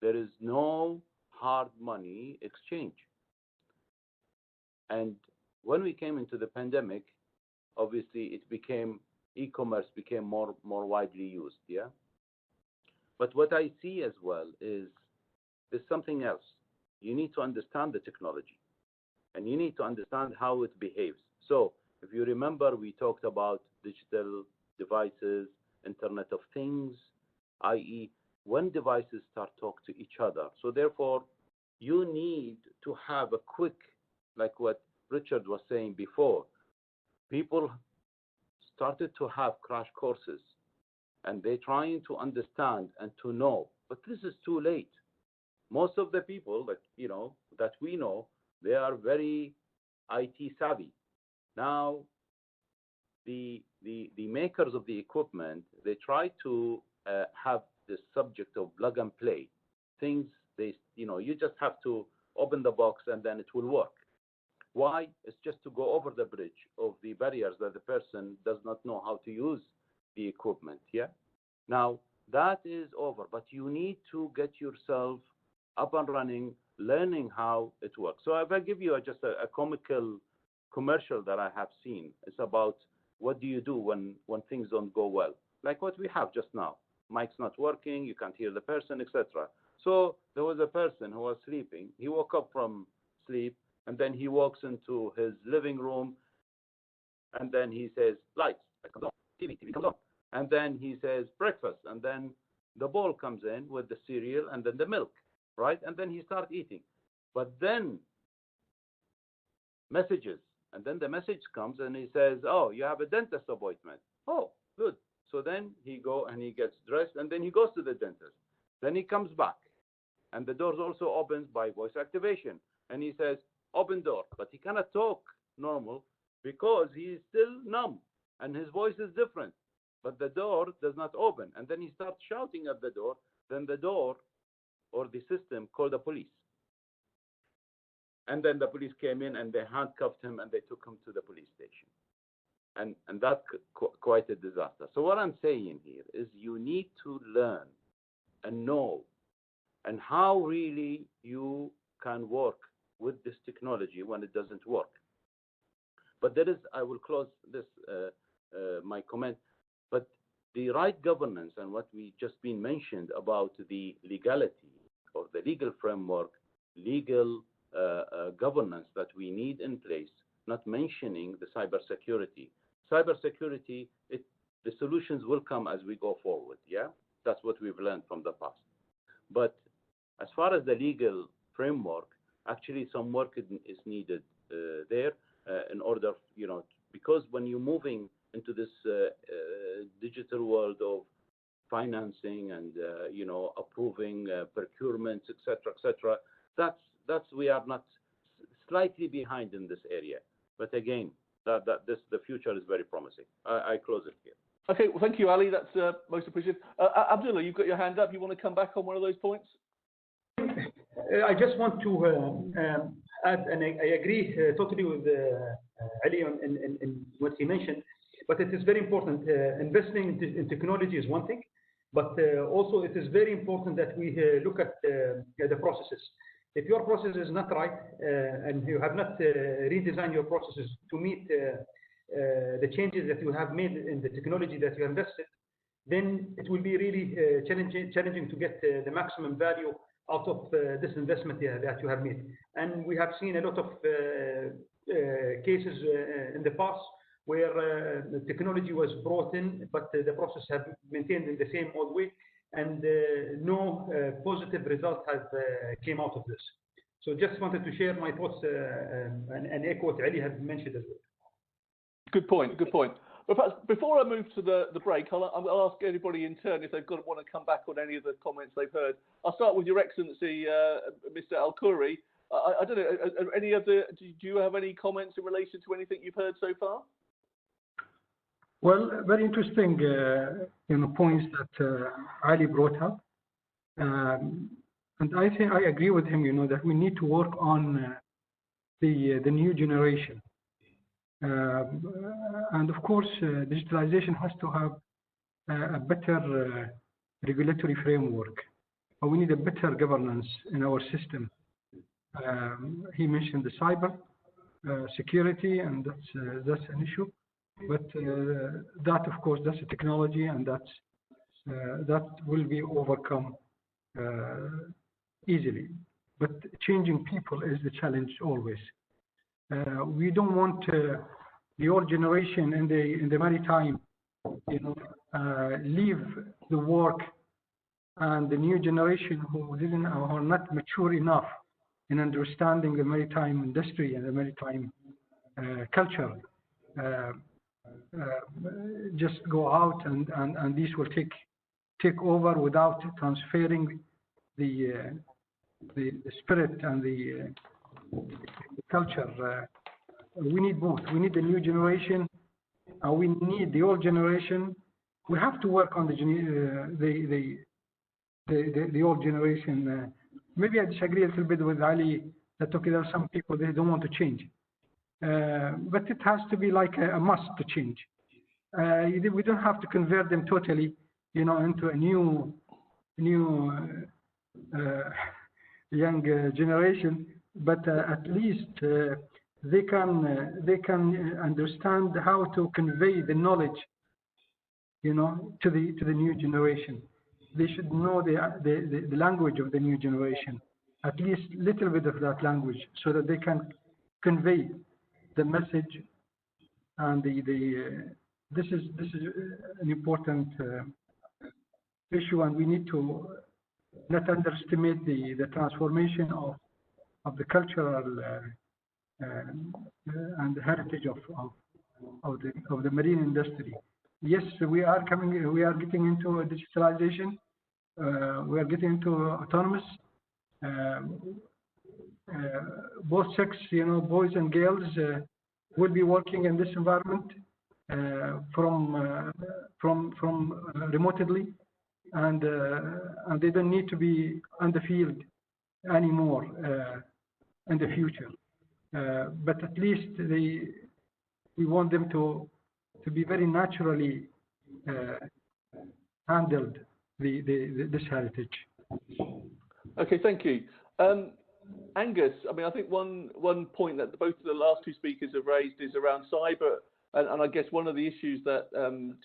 There is no hard money exchange. And when we came into the pandemic, obviously it became, e-commerce became more widely used, yeah? But what I see as well is there's something else. You need to understand the technology, and you need to understand how it behaves. So if you remember, we talked about digital devices, Internet of Things, i.e. when devices start talk to each other. So therefore, you need to have a quick, like what Richard was saying before, people started to have crash courses, and they're trying to understand and to know, but this is too late. Most of the people that, you know, that we know, they are very IT savvy. Now, the makers of the equipment, they try to have this subject of plug and play. Things, you just have to open the box and then it will work. Why? It's just to go over the bridge of the barriers that the person does not know how to use the equipment. Yeah. Now that is over, but you need to get yourself up and running, learning how it works. So if I give you just a comical commercial that I have seen, it's about what do you do when things don't go well, like what we have just now. Mic's not working, you can't hear the person, etc. So there was a person who was sleeping. He woke up from sleep, and then he walks into his living room, and then he says, lights, comes on, TV comes on. And then he says, breakfast, and then the bowl comes in with the cereal and then the milk, right? And then he starts eating. But then messages, and then the message comes and he says, oh, you have a dentist appointment. Oh, good. So then he goes and he gets dressed, and then he goes to the dentist. Then he comes back, and the door also opens by voice activation. And he says, open door, but he cannot talk normal because he is still numb and his voice is different. But the door does not open. And then he starts shouting at the door. Then the door or the system called the police. And then the police came in and they handcuffed him and they took him to the police station. And that's quite a disaster. So what I'm saying here is you need to learn and know and how really you can work with this technology when it doesn't work. But there is, I will close this, my comment, but the right governance and what we just been mentioned about the legality or the legal framework, legal governance that we need in place, not mentioning the cybersecurity. Cybersecurity, the solutions will come as we go forward, yeah? That's what we've learned from the past. But as far as the legal framework, actually some work is needed there in order, because when you're moving into this digital world of financing and, approving procurements, etc., that's we are not slightly behind in this area. But again, the future is very promising. I close it here. Okay, well, thank you, Ali. That's most appreciated. Abdullah, you've got your hand up. You want to come back on one of those points? I just want to add, and I agree totally with Ali in what he mentioned, but it is very important. Investing in technology is one thing, but also it is very important that we look at the processes. If your process is not right and you have not redesigned your processes to meet the changes that you have made in the technology that you invested, then it will be really challenging to get the maximum value out of this investment that you have made. And we have seen a lot of cases in the past where the technology was brought in, but the process have maintained in the same old way, and no positive result has came out of this. So just wanted to share my thoughts and echo what Ali had mentioned as well. Good point, good point. But perhaps before I move to the break, I'll ask anybody in turn if they've want to come back on any of the comments they've heard. I'll start with Your Excellency, Mr. Al-Khoury. I don't know, any other, do you have any comments in relation to anything you've heard so far? Well, very interesting points that Ali brought up. And I think I agree with him, that we need to work on the new generation. And of course, digitalization has to have a better regulatory framework. We need a better governance in our system. He mentioned the cyber security, and that's an issue. But that, of course, that's a technology, and that will be overcome easily. But changing people is the challenge always. We don't want the old generation in the maritime, leave the work, and the new generation who are not mature enough in understanding the maritime industry and the maritime culture. Just go out and these will take over without transferring the spirit and the culture. We need both. We need the new generation. We need the old generation. We have to work on the the old generation. Maybe I disagree a little bit with Ali that okay, there are some people they don't want to change, but it has to be like a must to change. We don't have to convert them totally, into a new young generation, but at least they can understand how to convey the knowledge, to the new generation. They should know the language of the new generation, at least a little bit of that language, so that they can convey the message. And this is an important issue, and we need to not underestimate the transformation of the cultural and the heritage of the marine industry. Yes, we are getting into digitalization. We are getting into autonomous. Both sex, boys and girls, will be working in this environment from remotely, and they don't need to be on the field anymore in the future. But at least we want them to be very naturally handled this heritage. Okay, thank you. Angus, I think one point that both of the last two speakers have raised is around cyber, and I guess one of the issues that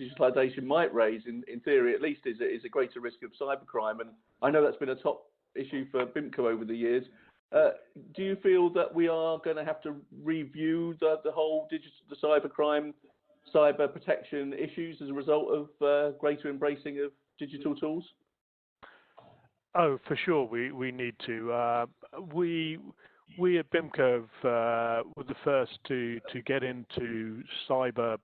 digitalisation might raise, in theory at least, is a greater risk of cybercrime, and I know that's been a top issue for BIMCO over the years. Do you feel that we are going to have to review the whole the cybercrime, cyber protection issues as a result of greater embracing of digital tools? Oh, for sure, we need to. We at BIMCO were the first to get into cyber,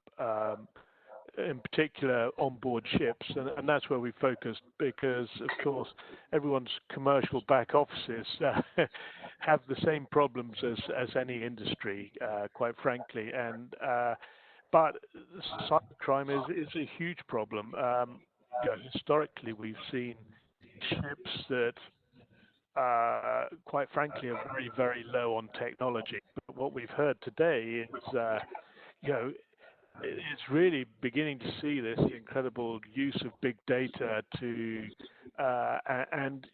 in particular on board ships, and that's where we focused, because of course everyone's commercial back offices have the same problems as any industry, quite frankly, and but cybercrime is a huge problem. Historically, we've seen ships that quite frankly are very, very low on technology. But what we've heard today is it's really beginning to see this incredible use of big data to and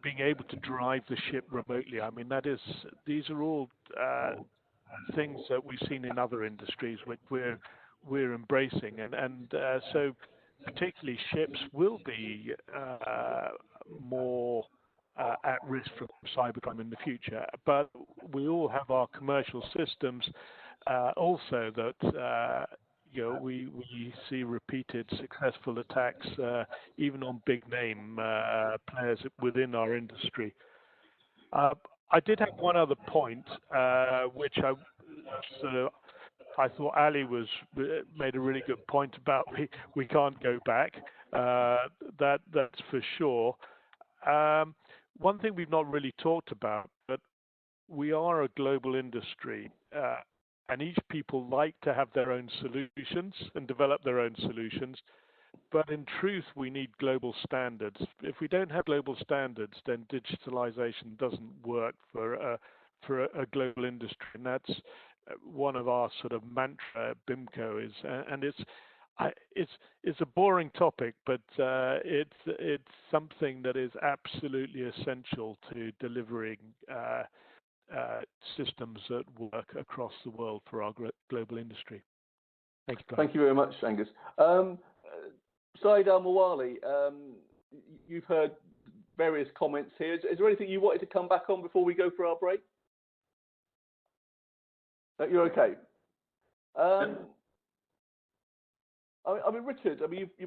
being able to drive the ship remotely. I mean, these are all things that we've seen in other industries which we're embracing, and so particularly ships will be more at risk from cybercrime in the future. But we all have our commercial systems also that we see repeated successful attacks even on big name players within our industry. I did have one other point which I thought Ali made a really good point about we can't go back. That's for sure. One thing we've not really talked about, but we are a global industry, and each people like to have their own solutions and develop their own solutions. But in truth, we need global standards. If we don't have global standards, then digitalization doesn't work for a global industry, and that's one of our sort of mantra at BIMCO is, and it's a boring topic, but it's something that is absolutely essential to delivering systems that work across the world for our global industry. Thank you. Thank you very much, Angus. Saeed Al-Mawali, you've heard various comments here. Is there anything you wanted to come back on before we go for our break? No, you're okay. I mean, Richard,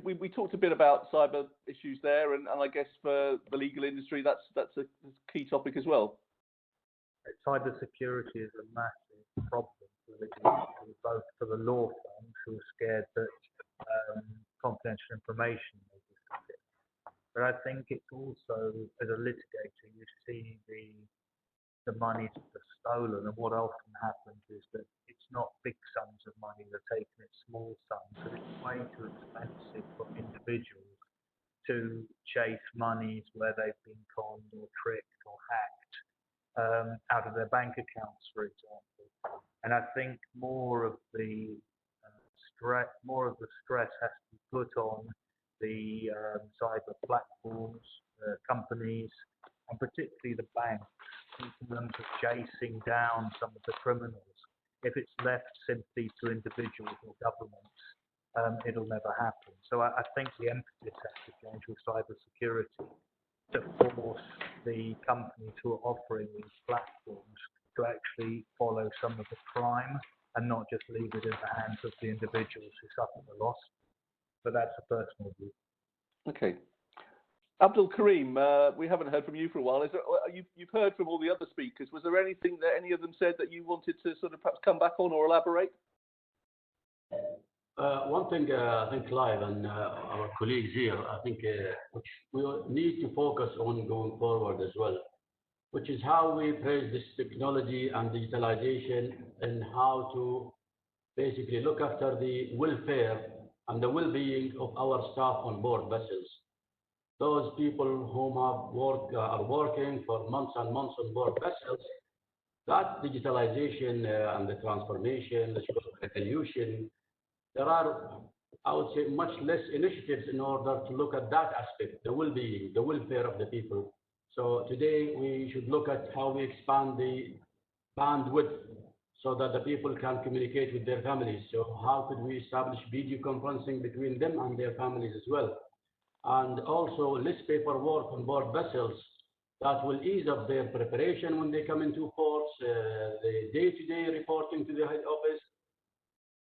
we talked a bit about cyber issues there, and I guess for the legal industry, that's a key topic as well. Cyber security is a massive problem for the legal industry, both for the law firms who are scared that confidential information may be leaked. But I think it's also, as a litigator, you see the money that's stolen, and what often happens is that it's not big sums of money they're taking, it's small sums, but it's way too expensive for individuals to chase monies where they've been conned or tricked or hacked out of their bank accounts, for example. And I think more of the stress has to be put on the cyber platforms, companies, and particularly the banks in terms of chasing down some of the criminals. If it's left simply to individuals or governments, it'll never happen. So I think the emphasis has to change with cybersecurity to force the companies who are offering these platforms to actually follow some of the crime and not just leave it in the hands of the individuals who suffer the loss. But that's a personal view. Okay. Abdul Karim, we haven't heard from you for a while. You've heard from all the other speakers. Was there anything that any of them said that you wanted to sort of perhaps come back on or elaborate? One thing I think Clive and our colleagues here, I think which we need to focus on going forward as well, which is how we praise this technology and digitalization and how to basically look after the welfare and the well-being of our staff on board vessels. Those people whom are working for months and months on board vessels, that digitalization and the transformation, the evolution, there are, I would say, much less initiatives in order to look at that aspect, the well-being, the welfare of the people. So today we should look at how we expand the bandwidth so that the people can communicate with their families. So how could we establish video conferencing between them and their families as well? And also less paperwork on board vessels that will ease up their preparation when they come into ports, the day-to-day reporting to the head office.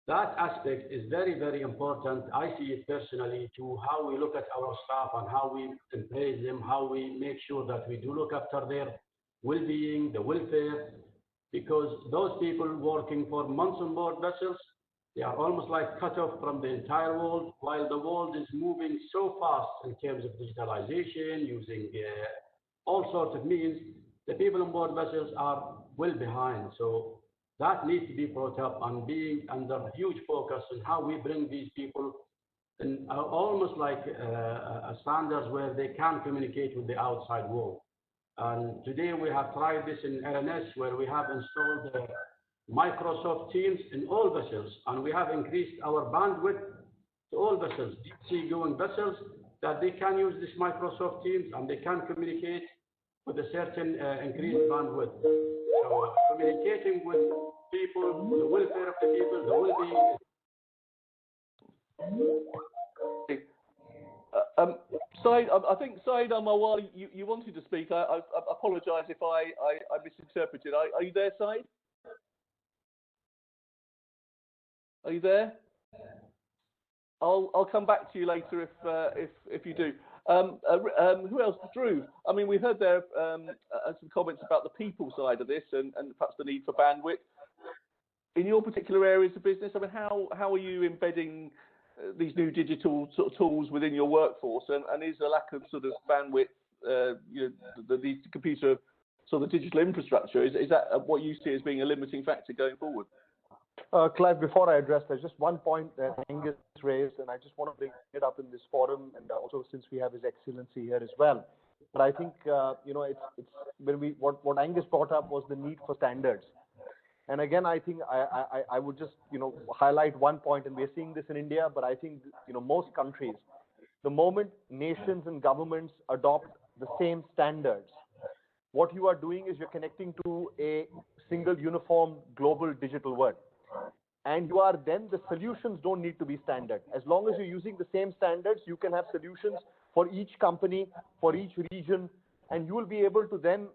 That aspect is very, very important. I see it personally to how we look at our staff and how we praise them, how we make sure that we do look after their well-being, the welfare, because those people working for months on board vessels, they are almost like cut off from the entire world, while the world is moving so fast in terms of digitalization, using all sorts of means. The people on board vessels are well behind. So that needs to be brought up and being under huge focus on how we bring these people in almost like standards where they can communicate with the outside world. And today we have tried this in LNS where we have installed Microsoft Teams in all vessels, and we have increased our bandwidth to all vessels, deep sea going vessels, that they can use this Microsoft Teams and they can communicate with a certain increased bandwidth. So communicating with people, the welfare of the people, the well-being. Saeed, I think Saeed Al-Mawali, you wanted to speak. I apologise if I misinterpreted. Are you there, Saeed? Are you there? I'll come back to you later if you do. Who else? Drew. I mean, we heard there some comments about the people side of this and perhaps the need for bandwidth. In your particular areas of business, I mean, how are you embedding these new digital sort of tools within your workforce? And is the lack of sort of bandwidth, the computer sort of digital infrastructure, is that what you see as being a limiting factor going forward? Clive, before I address, there's just one point that Angus raised, and I just want to bring it up in this forum, and also since we have His Excellency here as well. But I think it's when what Angus brought up was the need for standards. And again, I think I would just highlight one point, and we're seeing this in India, but I think most countries, the moment nations and governments adopt the same standards, what you are doing is you're connecting to a single uniform global digital world. And you are then, the solutions don't need to be standard. As long as you're using the same standards, you can have solutions for each company, for each region, and you will be able to then,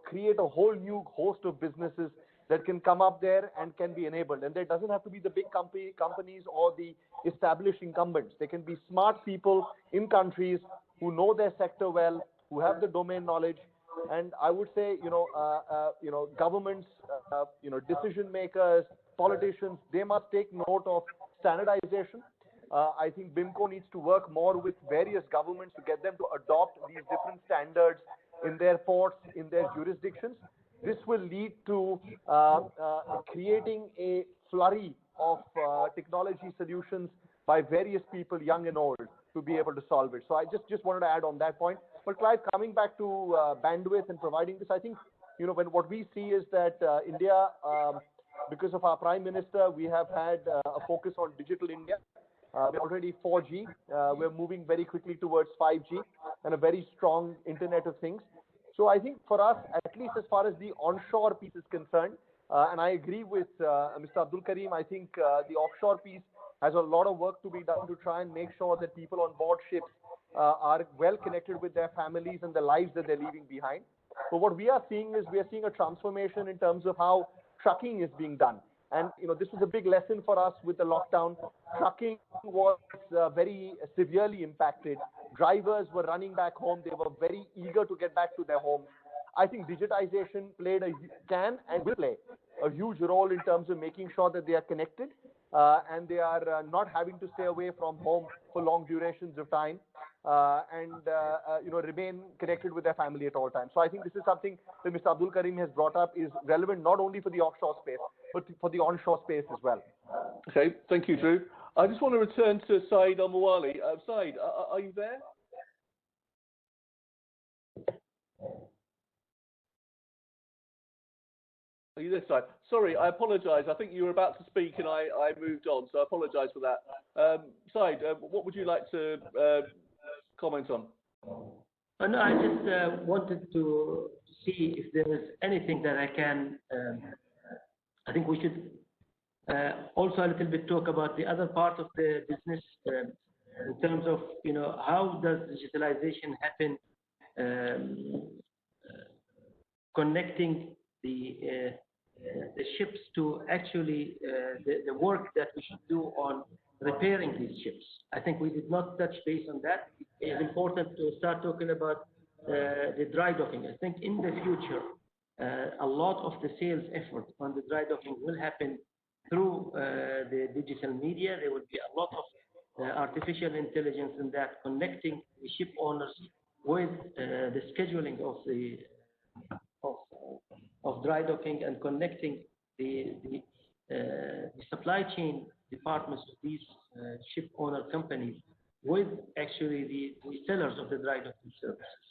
create a whole new host of businesses that can come up there and can be enabled. And there doesn't have to be the big companies or the established incumbents. They can be smart people in countries who know their sector well, who have the domain knowledge. And I would say, governments, decision makers, politicians, they must take note of standardization. I think BIMCO needs to work more with various governments to get them to adopt these different standards in their ports, in their jurisdictions. This will lead to creating a flurry of technology solutions by various people, young and old, to to be able to solve it. So I just wanted to add on that point. But Clive, coming back to bandwidth and providing this, I think, what we see is that India, because of our Prime Minister, we have had a focus on digital India. We're already 4G. We're moving very quickly towards 5G and a very strong Internet of Things. So I think for us, at least as far as the onshore piece is concerned, and I agree with Mr. Abdul Karim, I think the offshore piece has a lot of work to be done to try and make sure that people on board ships are well connected with their families and the lives that they're leaving behind. But what we are seeing is a transformation in terms of how trucking is being done. And, this was a big lesson for us with the lockdown. Trucking was very severely impacted. Drivers were running back home. They were very eager to get back to their homes. I think digitization can and will play a huge role in terms of making sure that they are connected and they are not having to stay away from home for long durations of time and remain connected with their family at all times. So I think this is something that Mr. Abdul Karim has brought up is relevant not only for the offshore space, but for the onshore space as well. Okay, thank you, Drew. I just want to return to Saeed Al-Mawali. Saeed, are you there? Are you this side? Sorry, I apologise. I think you were about to speak and I moved on, so I apologise for that. Saeed, what would you like to comment on? No, I just wanted to see if there is anything that I can. I think we should also a little bit talk about the other part of the business in terms of how does digitalization happen, connecting the ships to actually the work that we should do on repairing these ships. I think we did not touch base on that. It is important to start talking about the dry docking. I think in the future, a lot of the sales effort on the dry docking will happen through the digital media. There will be a lot of artificial intelligence in that, connecting the ship owners with the scheduling of dry docking and connecting the supply chain departments of these ship owner companies with actually the sellers of the dry docking services.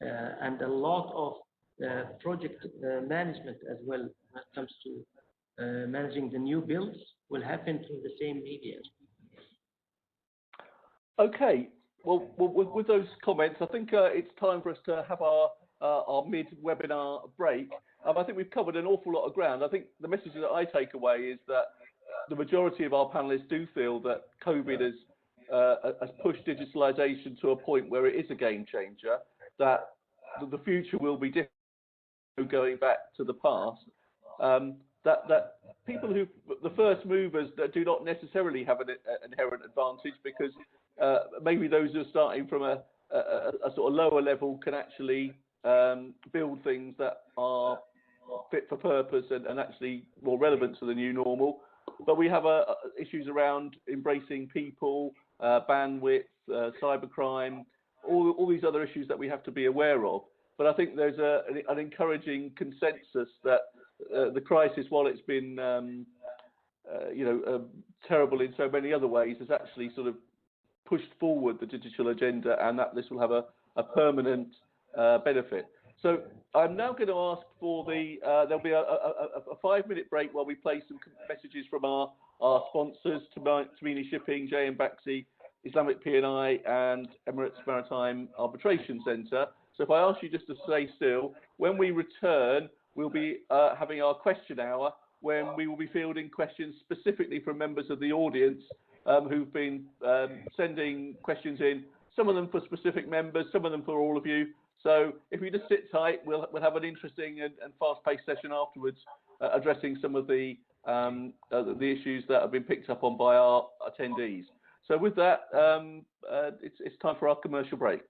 And a lot of project management as well when it comes to managing the new builds will happen through the same media. Okay, well with those comments, I think it's time for us to have our mid-webinar break. I think we've covered an awful lot of ground. I think the message that I take away is that the majority of our panelists do feel that COVID has pushed digitalisation to a point where it is a game changer, that the future will be different going back to the past, that people who, the first movers, that do not necessarily have an inherent advantage because maybe those who are starting from a sort of lower level can actually build things that are fit for purpose and actually more relevant to the new normal. But we have issues around embracing people, bandwidth, cybercrime, all these other issues that we have to be aware of. But I think there's an encouraging consensus that the crisis, while it's been terrible in so many other ways, has actually sort of pushed forward the digital agenda, and that this will have a permanent benefit. So I'm now going to ask for there'll be a 5-minute break while we play some messages from our sponsors, Tamini Shipping, JM Baxi, Islamic P&I, and Emirates Maritime Arbitration Centre. So if I ask you just to stay still, when we return, we'll be having our question hour, when we will be fielding questions specifically from members of the audience who've been sending questions in, some of them for specific members, some of them for all of you. So if you just sit tight, we'll have an interesting and fast-paced session afterwards, addressing some of the issues that have been picked up on by our attendees. So with that, it's time for our commercial break.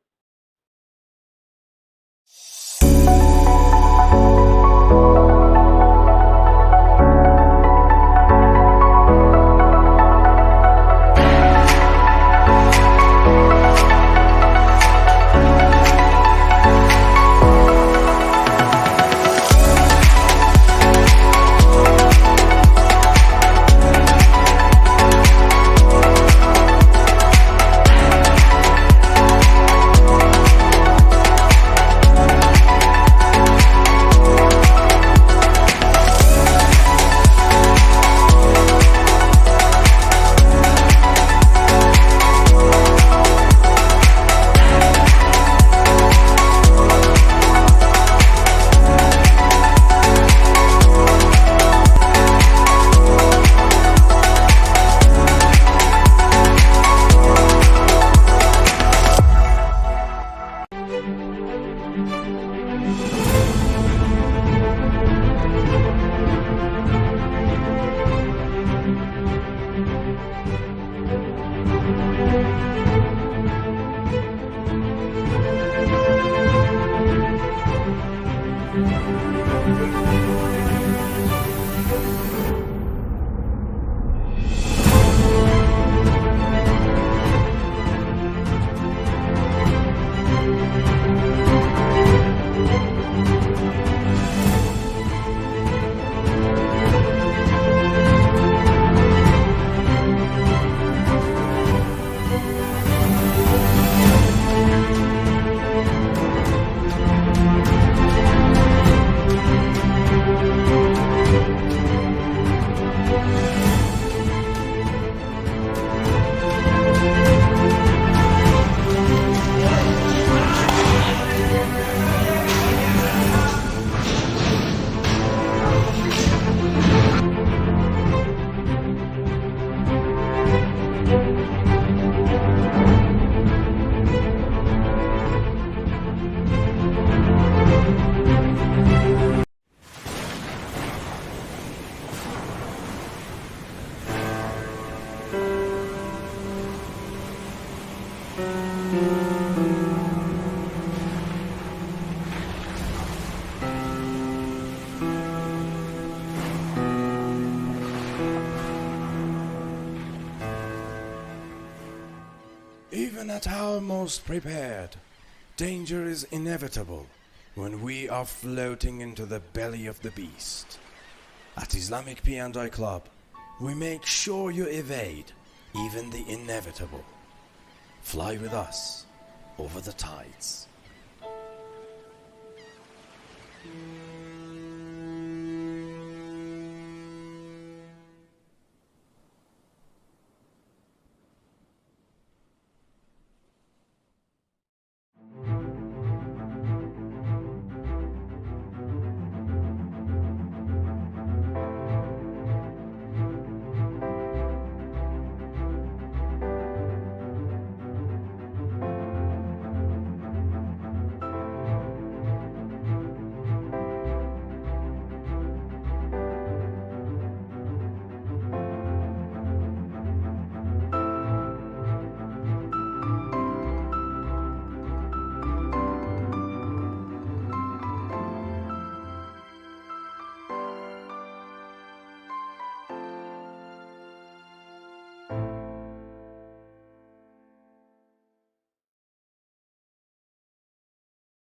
Even at our most prepared, danger is inevitable when we are floating into the belly of the beast. At Islamic P&I Club, we make sure you evade even the inevitable. Fly with us over the tides.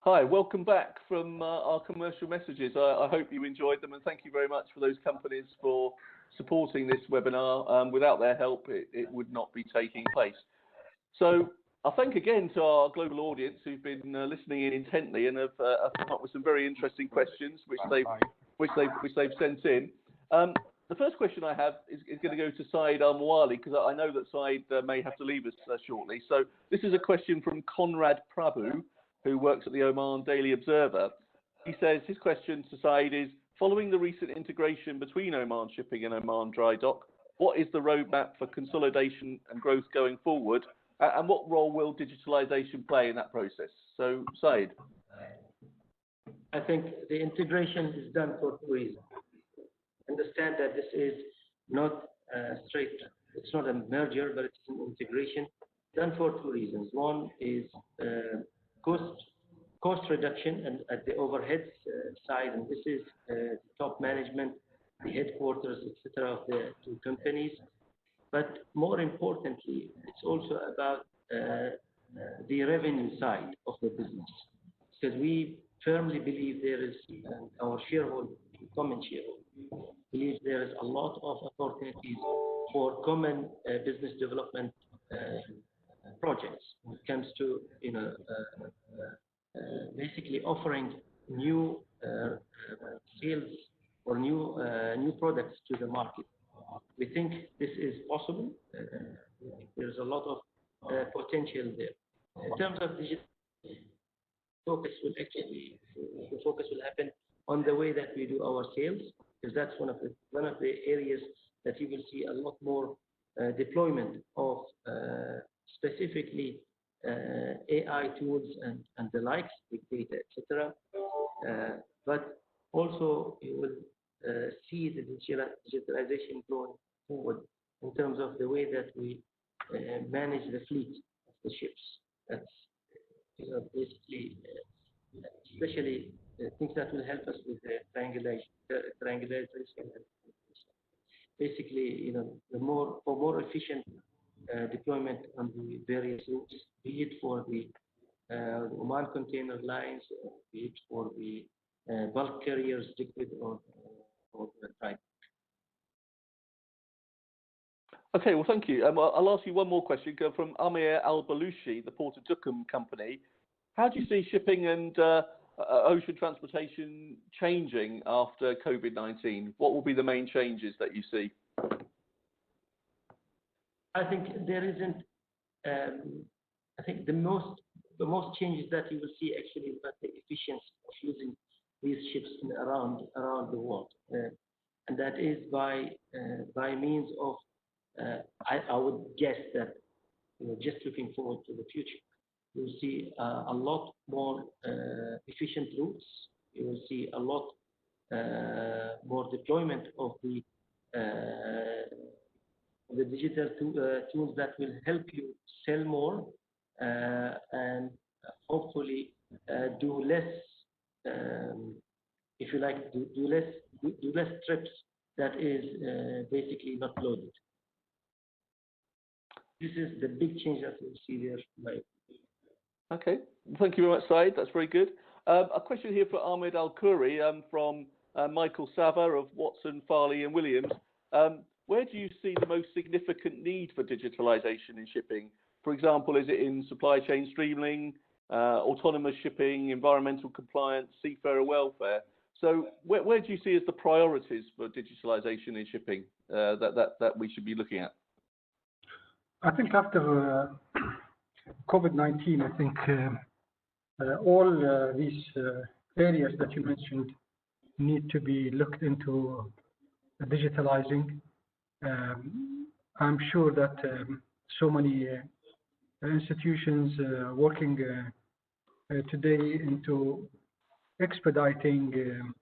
Hi, welcome back from our commercial messages. I hope you enjoyed them, and thank you very much for those companies for supporting this webinar. Without their help, it would not be taking place. So I thank again to our global audience who've been listening in intently and have come up with some very interesting questions which they've sent in. The first question I have is going to go to Saeed Al-Muwali, because I know that Saeed may have to leave us shortly. So this is a question from Conrad Prabhu, who works at the Oman Daily Observer. He says his question to Saeed is, following the recent integration between Oman Shipping and Oman Dry Dock, what is the roadmap for consolidation and growth going forward? And what role will digitalisation play in that process? So, Saeed. I think the integration is done for two reasons. Understand that this is not straight, it's not a merger, but it's an integration done for two reasons. One is cost reduction and at the overheads side, and this is top management, the headquarters, etc. of the two companies. But more importantly, it's also about the revenue side of the business, because we firmly believe there is our shareholder, common shareholder, believes there is a lot of opportunities for common business development projects when it comes to basically offering new sales or new products to the market. We think this is possible. There's a lot of potential there. In terms of digital focus, the focus will happen on the way that we do our sales, because that's one of the areas that you will see a lot more deployment of specifically AI tools and the likes, big data, etc. But also you will see the digitalization going forward in terms of the way that we manage the fleet of the ships. That's basically, especially things that will help us with the triangulation. Basically, the more efficient deployment on the various routes, be it for the Oman container lines, or be it for the bulk carriers, liquid or dry. Okay, well, thank you. I'll ask you one more question from Amir Al-Balushi, the Port of Duqm company. How do you see shipping and ocean transportation changing after COVID-19? What will be the main changes that you see? I think there isn't. I think the most changes that you will see actually is about the efficiency of using these ships around the world, and that is by means of. I would guess that just looking forward to the future, you will see a lot more efficient routes. You will see a lot more deployment of the digital tools that will help you sell more and hopefully do less, if you like, do less trips that is basically not loaded. This is the big change that we see there. Right. Okay, thank you very much, Saeed. That's very good. A question here for Ahmed Al-Khoury from Michael Sava of Watson, Farley and Williams. Where do you see the most significant need for digitalization in shipping? For example, is it in supply chain streamlining, autonomous shipping, environmental compliance, seafarer welfare? So where do you see as the priorities for digitalization in shipping that we should be looking at? I think after COVID-19, I think all these areas that you mentioned need to be looked into digitalizing. I'm sure that so many institutions working today into expediting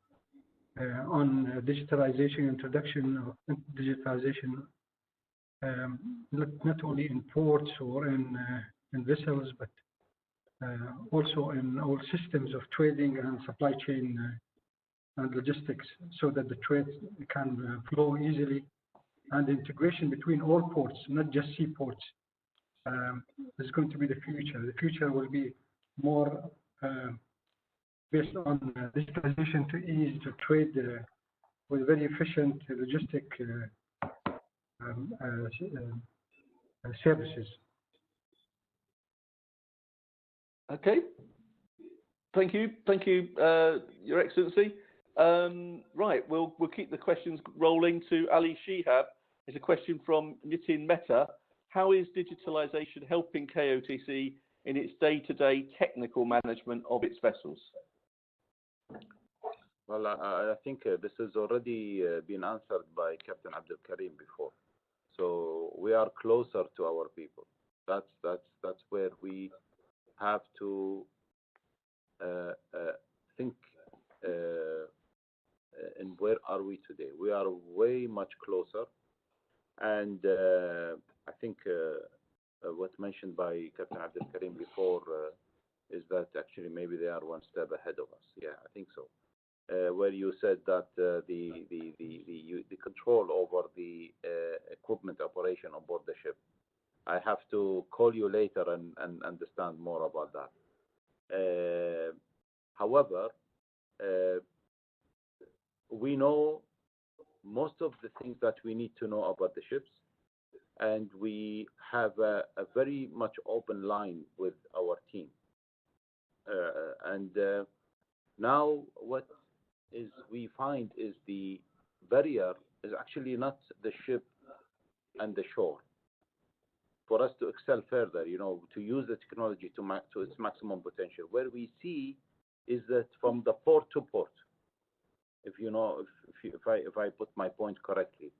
on digitalization, introduction of digitalization, not only in ports or in vessels, but also in all systems of trading and supply chain and logistics, so that the trade can flow easily, and integration between all ports, not just seaports, is going to be the future. The future will be more based on digitalization to ease to trade with very efficient logistic services. Okay. Thank you, Your Excellency. Right, we'll keep the questions rolling to Ali Shihab. There's a question from Nitin Mehta. How is digitalization helping KOTC in its day-to-day technical management of its vessels? Well, I think this has already been answered by Captain Abdul Karim before. So we are closer to our people. That's where we have to think. And where are we today? We are way much closer, and I think what mentioned by Captain Abdul Karim before is that actually maybe they are one step ahead of us. Yeah, I think so. Where you said that the control over the equipment operation on board the ship. I have to call you later and understand more about that. However, we know most of the things that we need to know about the ships, and we have a very much open line with our team. And now what is we find is the barrier is actually not the ship and the shore. For us to excel further, to use the technology to its maximum potential, where we see is that from the port to port, if I put my point correctly.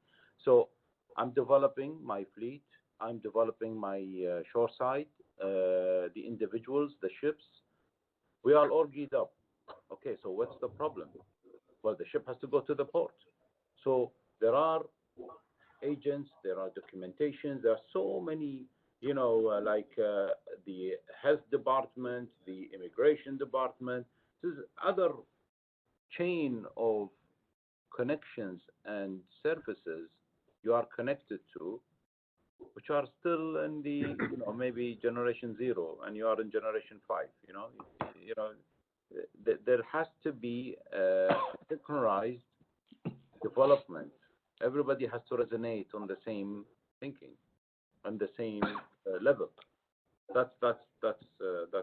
So I'm developing my fleet, I'm developing my shore side, the individuals, the ships. We are all geared up. Okay, so what's the problem? Well, the ship has to go to the port. So there are agents, there are documentation, there are so many, like the health department, the immigration department, there's other chain of connections and services you are connected to, which are still in the maybe generation 0, and you are in generation 5. There has to be a synchronized development. Everybody has to resonate on the same thinking, on the same level. That's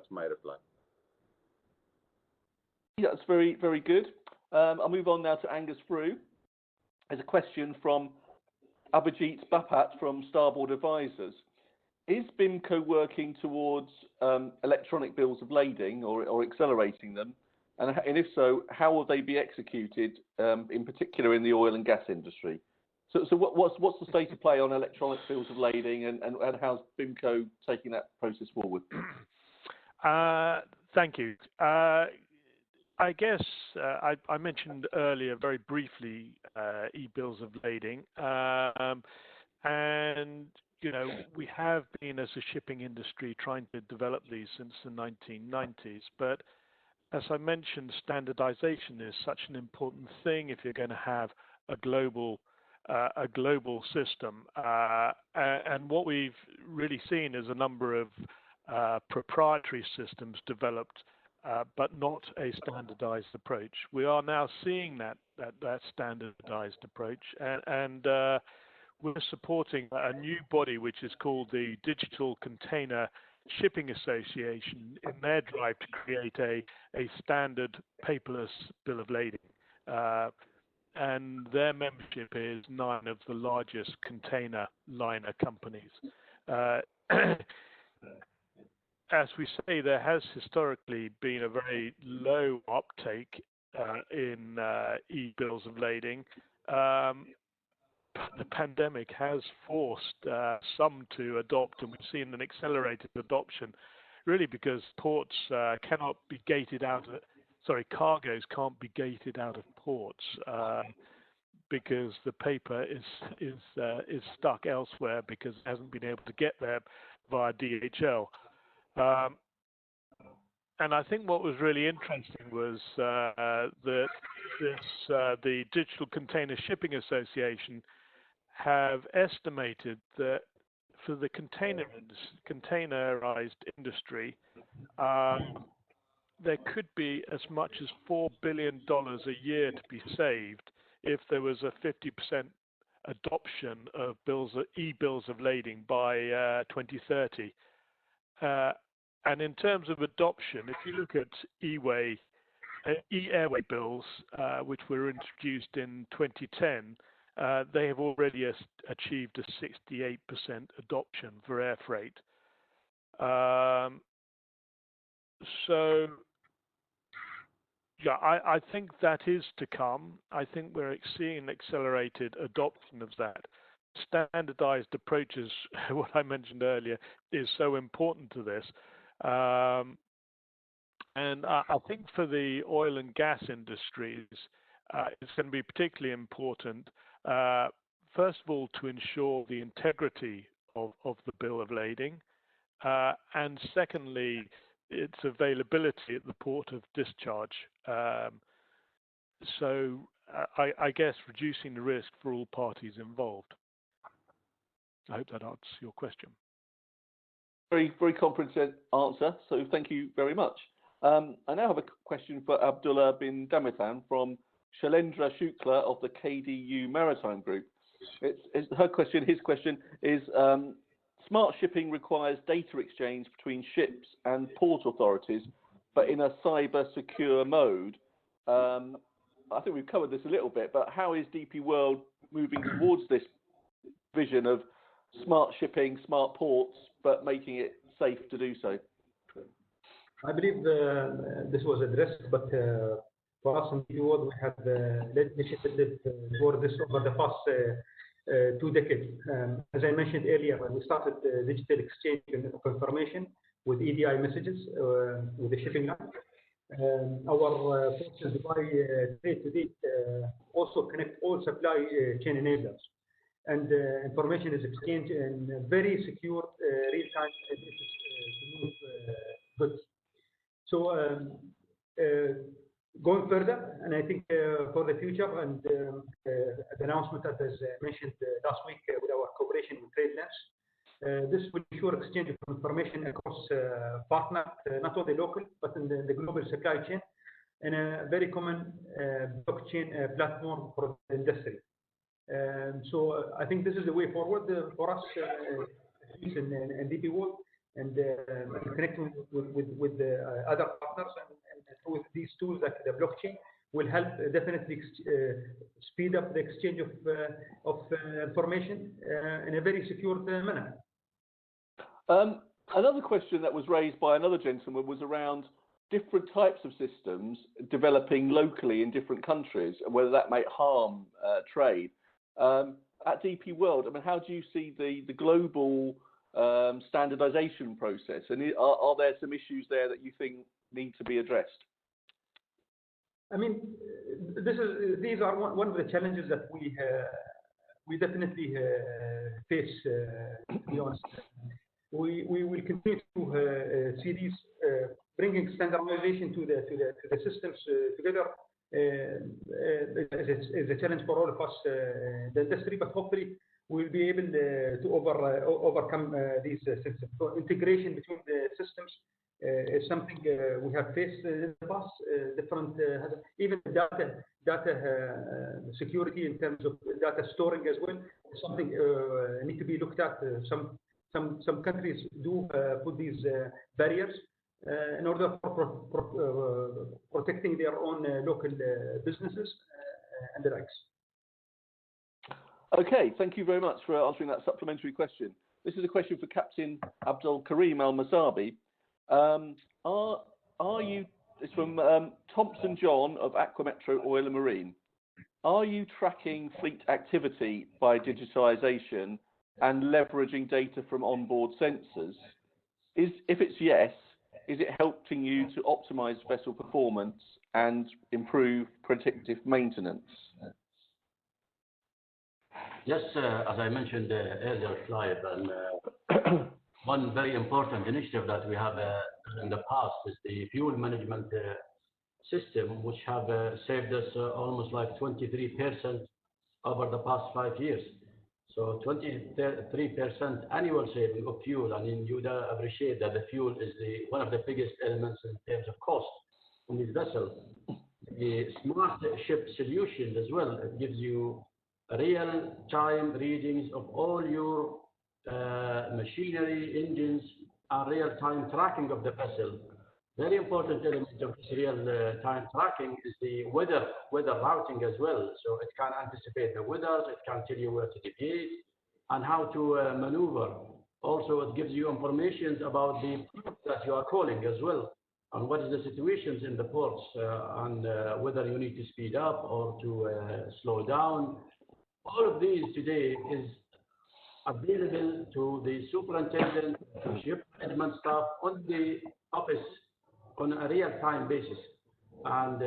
my reply. Yeah, that's very, very good. I'll move on now to Angus Frew. There's a question from Abhijit Bapat from Starboard Advisors. Is BIMCO working towards electronic bills of lading or accelerating them? And if so, how will they be executed, in particular in the oil and gas industry? So what's the state of play on electronic bills of lading, and how's BIMCO taking that process forward? Thank you. I guess I mentioned earlier very briefly e-bills of lading, and we have been, as a shipping industry, trying to develop these since the 1990s. But as I mentioned, standardization is such an important thing if you're going to have a global system. And what we've really seen is a number of proprietary systems developed, but not a standardized approach. We are now seeing that standardized approach, and we're supporting a new body which is called the Digital Container Shipping Association in their drive to create a standard paperless bill of lading. And their membership is 9 of the largest container liner companies. As we say, there has historically been a very low uptake in e-bills of lading. The pandemic has forced some to adopt, and we've seen an accelerated adoption, really because ports cannot be gated out. Cargoes can't be gated out of ports because the paper is stuck elsewhere because it hasn't been able to get there via DHL. And I think what was really interesting was that the Digital Container Shipping Association have estimated that for the containerized industry, there could be as much as $4 billion a year to be saved if there was a 50% adoption of e-bills of lading by 2030. And in terms of adoption, if you look at e-airway bills, which were introduced in 2010, they have already achieved a 68% adoption for air freight. So, yeah, I think that is to come. I think we're seeing accelerated adoption of that. Standardized approaches, what I mentioned earlier, is so important to this. And I think for the oil and gas industries, it's going to be particularly important, first of all, to ensure the integrity of the bill of lading, and secondly, its availability at the port of discharge. So I guess reducing the risk for all parties involved. I hope that answers your question. Very, very comprehensive answer. So thank you very much. I now have a question for Abdullah bin Damithan from Shailendra Shukla of the KDU Maritime Group. His question is, smart shipping requires data exchange between ships and port authorities, but in a cyber secure mode. I think we've covered this a little bit, but how is DP World moving towards this vision of smart shipping, smart ports, but making it safe to do so? I believe this was addressed, but for us in DP World, we have legislated for this over the past 2 decades. As I mentioned earlier, when we started digital exchange of information with EDI messages with the shipping line, our forces by trade today also connect all supply chain enablers, and information is exchanged in a very secure real-time basis to move goods. So going further, and I think for the future, and the announcement that was mentioned last week with our cooperation with TradeLens, this will ensure exchange of information across partners, not only local, but in the global supply chain, and a very common blockchain platform for the industry. So I think this is the way forward for us in DP World, and connecting with the other partners and with these tools like the blockchain will help definitely speed up the exchange of information in a very secure manner. Another question that was raised by another gentleman was around different types of systems developing locally in different countries, and whether that might harm trade. At DP World, I mean, how do you see the global standardization process, and are there some issues there that you think need to be addressed? I mean, these are one of the challenges that we definitely face, to be honest. We will continue to see these bringing standardization to the systems together is a challenge for all of us, the industry, but hopefully we'll be able to overcome these systems. So integration between the systems is something we have faced in the past. Different, even data security in terms of data storing as well is something need to be looked at. Some countries do put these barriers in order for protecting their own local businesses and the likes. Okay, thank you very much for answering that supplementary question. This is a question for Captain Abdul Karim Al-Masabi. It's from Thompson John of Aquametro Oil and Marine. Are you tracking fleet activity by digitalisation and leveraging data from onboard sensors? If it's yes, is it helping you to optimize vessel performance and improve predictive maintenance? Yes, as I mentioned earlier, Clive, and one very important initiative that we have in the past is the fuel management system, which have saved us almost like 23% over the past 5 years. So 23% annual saving of fuel. I mean, you appreciate that the fuel is one of the biggest elements in terms of cost on this vessel. The smart ship solutions as well, it gives you real-time readings of all your machinery, engines, and real-time tracking of the vessel. Very important element of this real-time tracking is the weather routing as well. So it can anticipate the weather, it can tell you where to deviate and how to maneuver. Also, it gives you information about the port that you are calling as well, and what is the situations in the ports, and whether you need to speed up or to slow down. All of these today is available to the superintendent, to ship management staff on the office on a real-time basis. And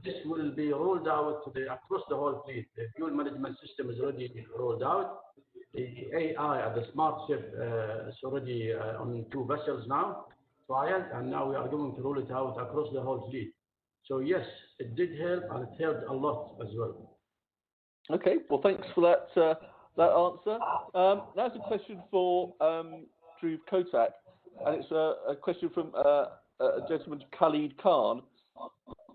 this will be rolled out across the whole fleet. The fuel management system is already rolled out. The AI, the smart ship, is already on 2 vessels now, trial, and now we are going to roll it out across the whole fleet. So yes, it did help, and it helped a lot as well. Okay, well, thanks for that answer. Now it's a question for Dhruv Kotak, and it's a question from a gentleman, Khalid Khan.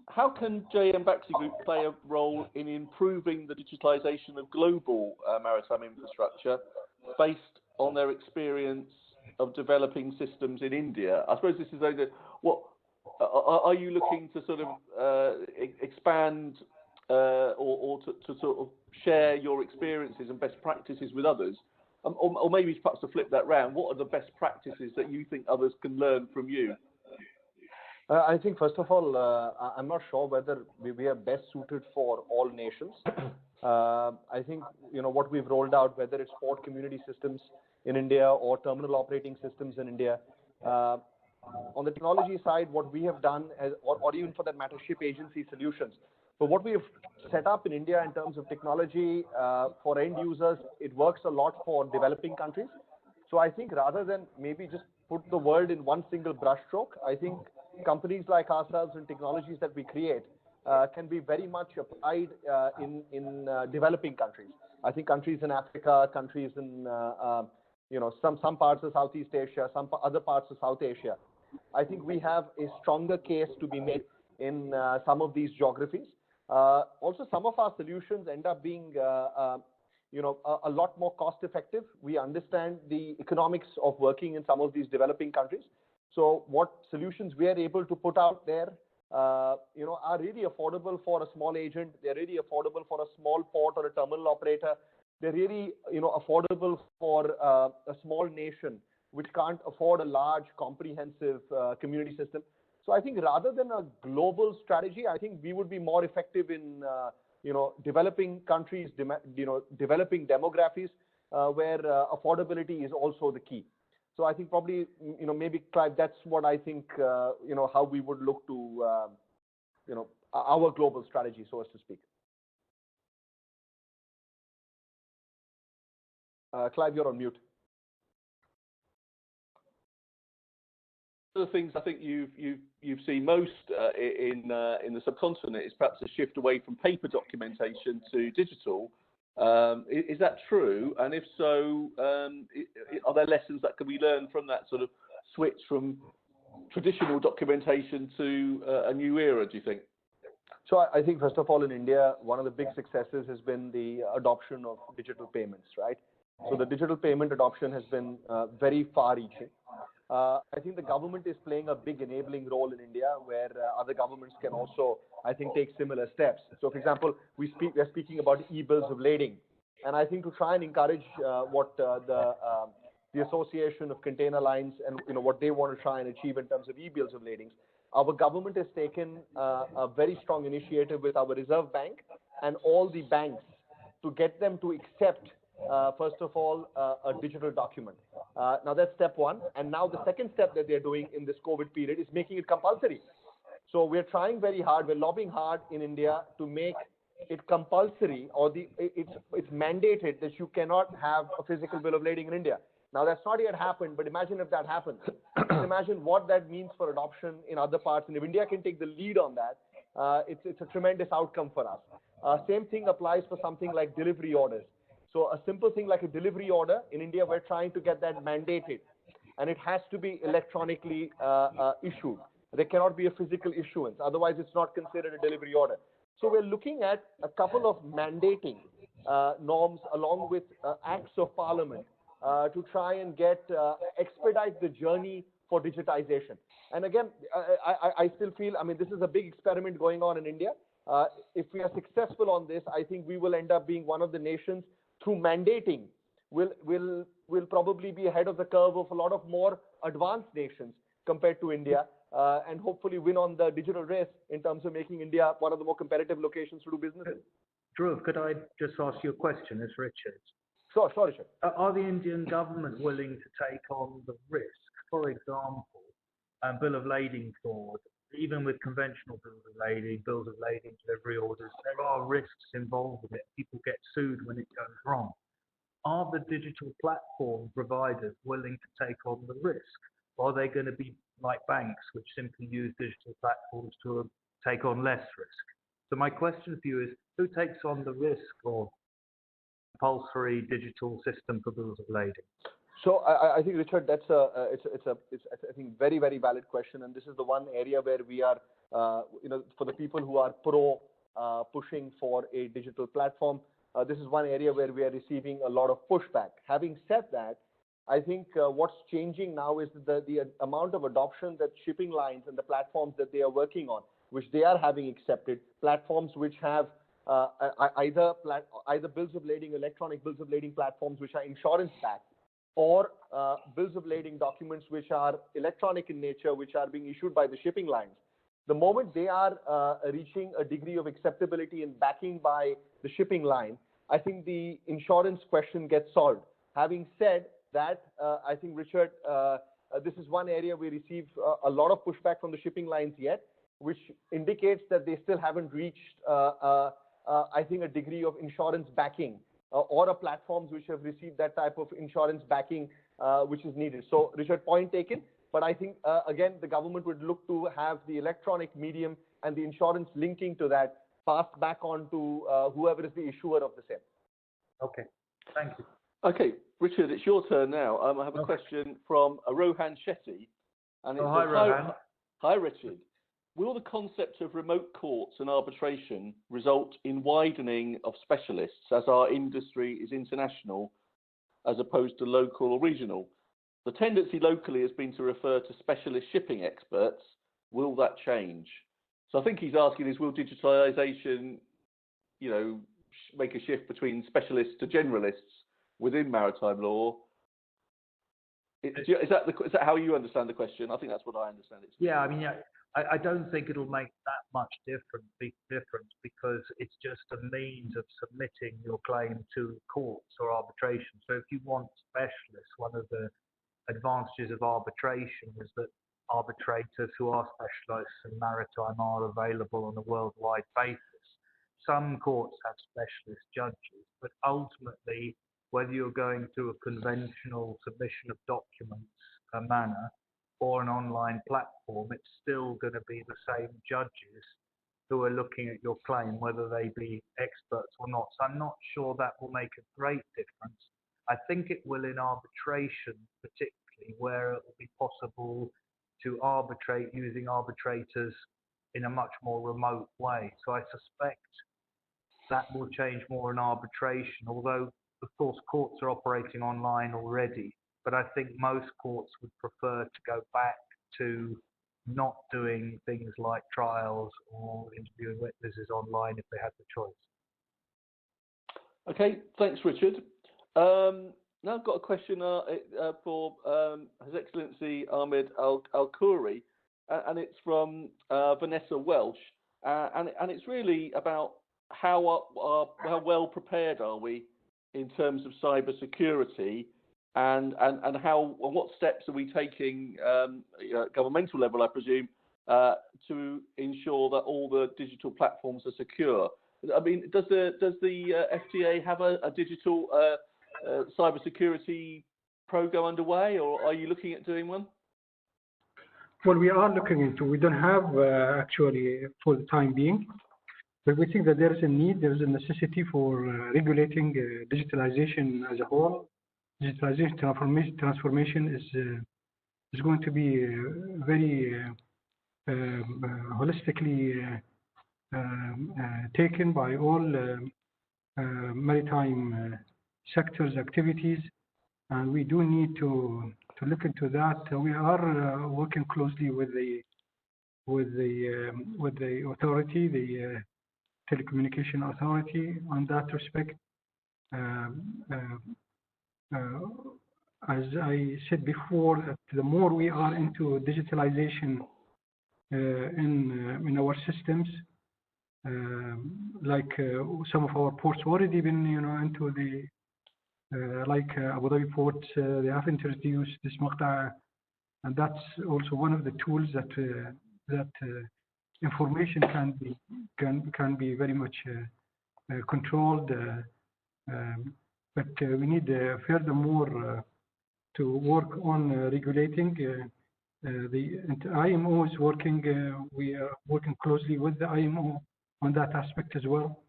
How can JM Baxi Group play a role in improving the digitalisation of global maritime infrastructure based on their experience of developing systems in India? I suppose this is what are you looking to sort of expand or to sort of share your experiences and best practices with others? Or maybe perhaps to flip that round, what are the best practices that you think others can learn from you? I think, first of all, I'm not sure whether we are best suited for all nations. I think, what we've rolled out, whether it's port community systems in India or terminal operating systems in India, on the technology side, what we have done, or even for that matter, ship agency solutions. So what we have set up in India in terms of technology for end users, it works a lot for developing countries. So I think rather than maybe just put the world in one single brushstroke, I think companies like ourselves and technologies that we create can be very much applied in developing countries. I think countries in Africa, countries in some parts of Southeast Asia, some other parts of South Asia. I think we have a stronger case to be made in some of these geographies. Also, some of our solutions end up being a lot more cost effective. We understand the economics of working in some of these developing countries. So what solutions we are able to put out there, are really affordable for a small agent. They're really affordable for a small port or a terminal operator. They're really, affordable for a small nation which can't afford a large, comprehensive community system. So I think rather than a global strategy, I think we would be more effective in, developing countries, developing demographies where affordability is also the key. So I think probably, maybe, Clive, that's what I think, how we would look to, our global strategy, so as to speak. Clive, you're on mute. One of the things I think you've seen most in the subcontinent is perhaps a shift away from paper documentation to digital. Is that true? And if so, are there lessons that can be learned from that sort of switch from traditional documentation to a new era, do you think? So I think, first of all, in India, one of the big successes has been the adoption of digital payments, right? So the digital payment adoption has been very far-reaching. I think the government is playing a big enabling role in India, where other governments can also, I think, take similar steps. So, for example, we're speaking about e-bills of lading, and I think to try and encourage what the Association of Container Lines and what they want to try and achieve in terms of e-bills of ladings, our government has taken a very strong initiative with our Reserve Bank and all the banks to get them to accept, first of all, a digital document. Now that's step one. And now the second step that they're doing in this COVID period is making it compulsory. So we're trying very hard, we're lobbying hard in India to make it compulsory, or it's mandated that you cannot have a physical bill of lading in India. Now that's not yet happened, but imagine if that happens. Imagine what that means for adoption in other parts. And if India can take the lead on that, it's a tremendous outcome for us. Same thing applies for something like delivery orders. So a simple thing like a delivery order, in India, we're trying to get that mandated. And it has to be electronically issued. There cannot be a physical issuance. Otherwise, it's not considered a delivery order. So we're looking at a couple of mandating norms along with acts of parliament to try and expedite the journey for digitization. And again, I still feel, I mean, this is a big experiment going on in India. If we are successful on this, I think we will end up being one of the nations through mandating will probably be ahead of the curve of a lot of more advanced nations compared to India, and hopefully win on the digital race in terms of making India one of the more competitive locations to do business in. Dhruv, could I just ask you a question as Richard? Sure, Richard. Are the Indian government willing to take on the risk? For example, bill of lading fraud, even with conventional bills of lading, delivery orders, there are risks involved with it. People get sued when it goes wrong. Are the digital platform providers willing to take on the risk? Or are they going to be like banks, which simply use digital platforms to take on less risk? So my question for you is, who takes on the risk of compulsory digital system for bills of lading? So I think, Richard, that's I think very, very valid question, and this is the one area where we are, for the people who are pushing for a digital platform, this is one area where we are receiving a lot of pushback. Having said that, I think what's changing now is the amount of adoption that shipping lines and the platforms that they are working on, which they are having accepted, platforms which have either bills of lading, electronic bills of lading platforms which are insurance-backed, or bills of lading documents which are electronic in nature, which are being issued by the shipping lines. The moment they are reaching a degree of acceptability and backing by the shipping line, I think the insurance question gets solved. Having said that, I think, Richard, this is one area we receive a lot of pushback from the shipping lines yet, which indicates that they still haven't reached, I think, a degree of insurance backing or a platforms which have received that type of insurance backing which is needed. So, Richard, point taken. But I think, again, the government would look to have the electronic medium and the insurance linking to that passed back on to whoever is the issuer of the same. Okay, thank you. Okay, Richard, it's your turn now. I have a question from Rohan Shetty. And it hi, Rohan. Hi, Richard. Will the concept of remote courts and arbitration result in widening of specialists as our industry is international as opposed to local or regional? The tendency locally has been to refer to specialist shipping experts. Will that change? So I think he's asking is, will digitalisation, make a shift between specialists to generalists within maritime law? Is that how you understand the question? I think that's what I understand it to be. Yeah, I mean, I don't think it'll make that much big difference, because it's just a means of submitting your claim to courts or arbitration. So if you want specialists, one of the advantages of arbitration is that arbitrators who are specialists in maritime are available on a worldwide basis. Some courts have specialist judges, but ultimately whether you're going through a conventional submission of documents manner or an online platform, it's still going to be the same judges who are looking at your claim, whether they be experts or not. So I'm not sure that will make a great difference. I think it will in arbitration, particularly where it will be possible to arbitrate using arbitrators in a much more remote way. So I suspect that will change more in arbitration, although of course courts are operating online already. But I think most courts would prefer to go back to not doing things like trials or interviewing witnesses online if they had the choice. Okay, thanks, Richard. Now I've got a question for His Excellency Ahmed Al-Khoury, and it's from Vanessa Welsh, and it's really about how well prepared are we in terms of cyber security, and what steps are we taking governmental level, I presume, to ensure that all the digital platforms are secure. I mean, does the FTA have a digital cybersecurity program underway, or are you looking at doing one? Well, we are looking into. We don't have actually for the time being, but we think that there is a need, there is a necessity for regulating digitalization as a whole. Digitalization transformation is going to be very holistically taken by all maritime sectors activities, and we do need to look into that. We are working closely with the authority, the telecommunication authority, on that respect. As I said before, the more we are into digitalization in our systems, like some of our ports already been into the like Abu Dhabi ports, they have introduced this Maqta, and that's also one of the tools that information can be very much controlled. But we need furthermore to work on regulating. The IMO is working. We are working closely with the IMO on that aspect as well.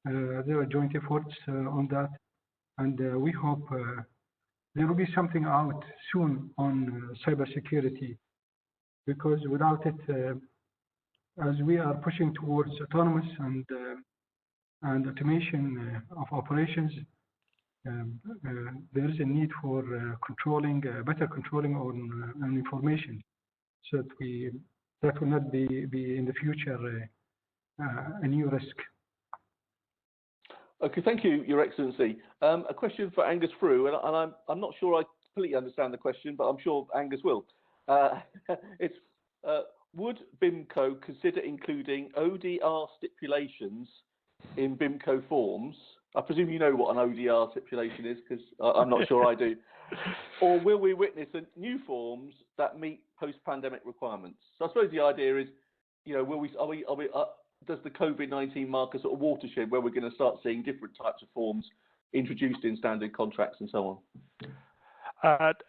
There are joint efforts on that, and we hope there will be something out soon on cybersecurity, because without it, as we are pushing towards autonomous and automation of operations, there is a need for better controlling on information, so that will not be in the future a new risk. Okay, thank you, Your Excellency. A question for Angus Frew, and I'm not sure I completely understand the question, but I'm sure Angus will. It's would BIMCO consider including ODR stipulations in BIMCO forms? I presume you know what an ODR stipulation is, because I'm not sure I do. Or will we witness new forms that meet post-pandemic requirements? So I suppose the idea is, does the COVID-19 mark a sort of watershed where we're going to start seeing different types of forms introduced in standard contracts and so on?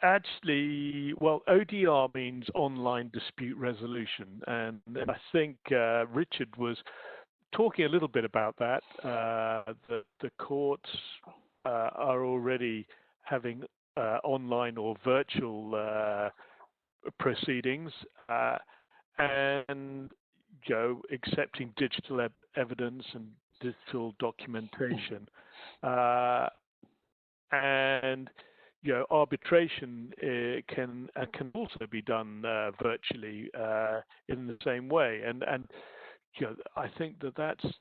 Actually, well, ODR means online dispute resolution, and I think Richard was talking a little bit about that. The courts are already having online or virtual proceedings, and accepting digital evidence and digital documentation, and arbitration can also be done virtually in the same way, and I think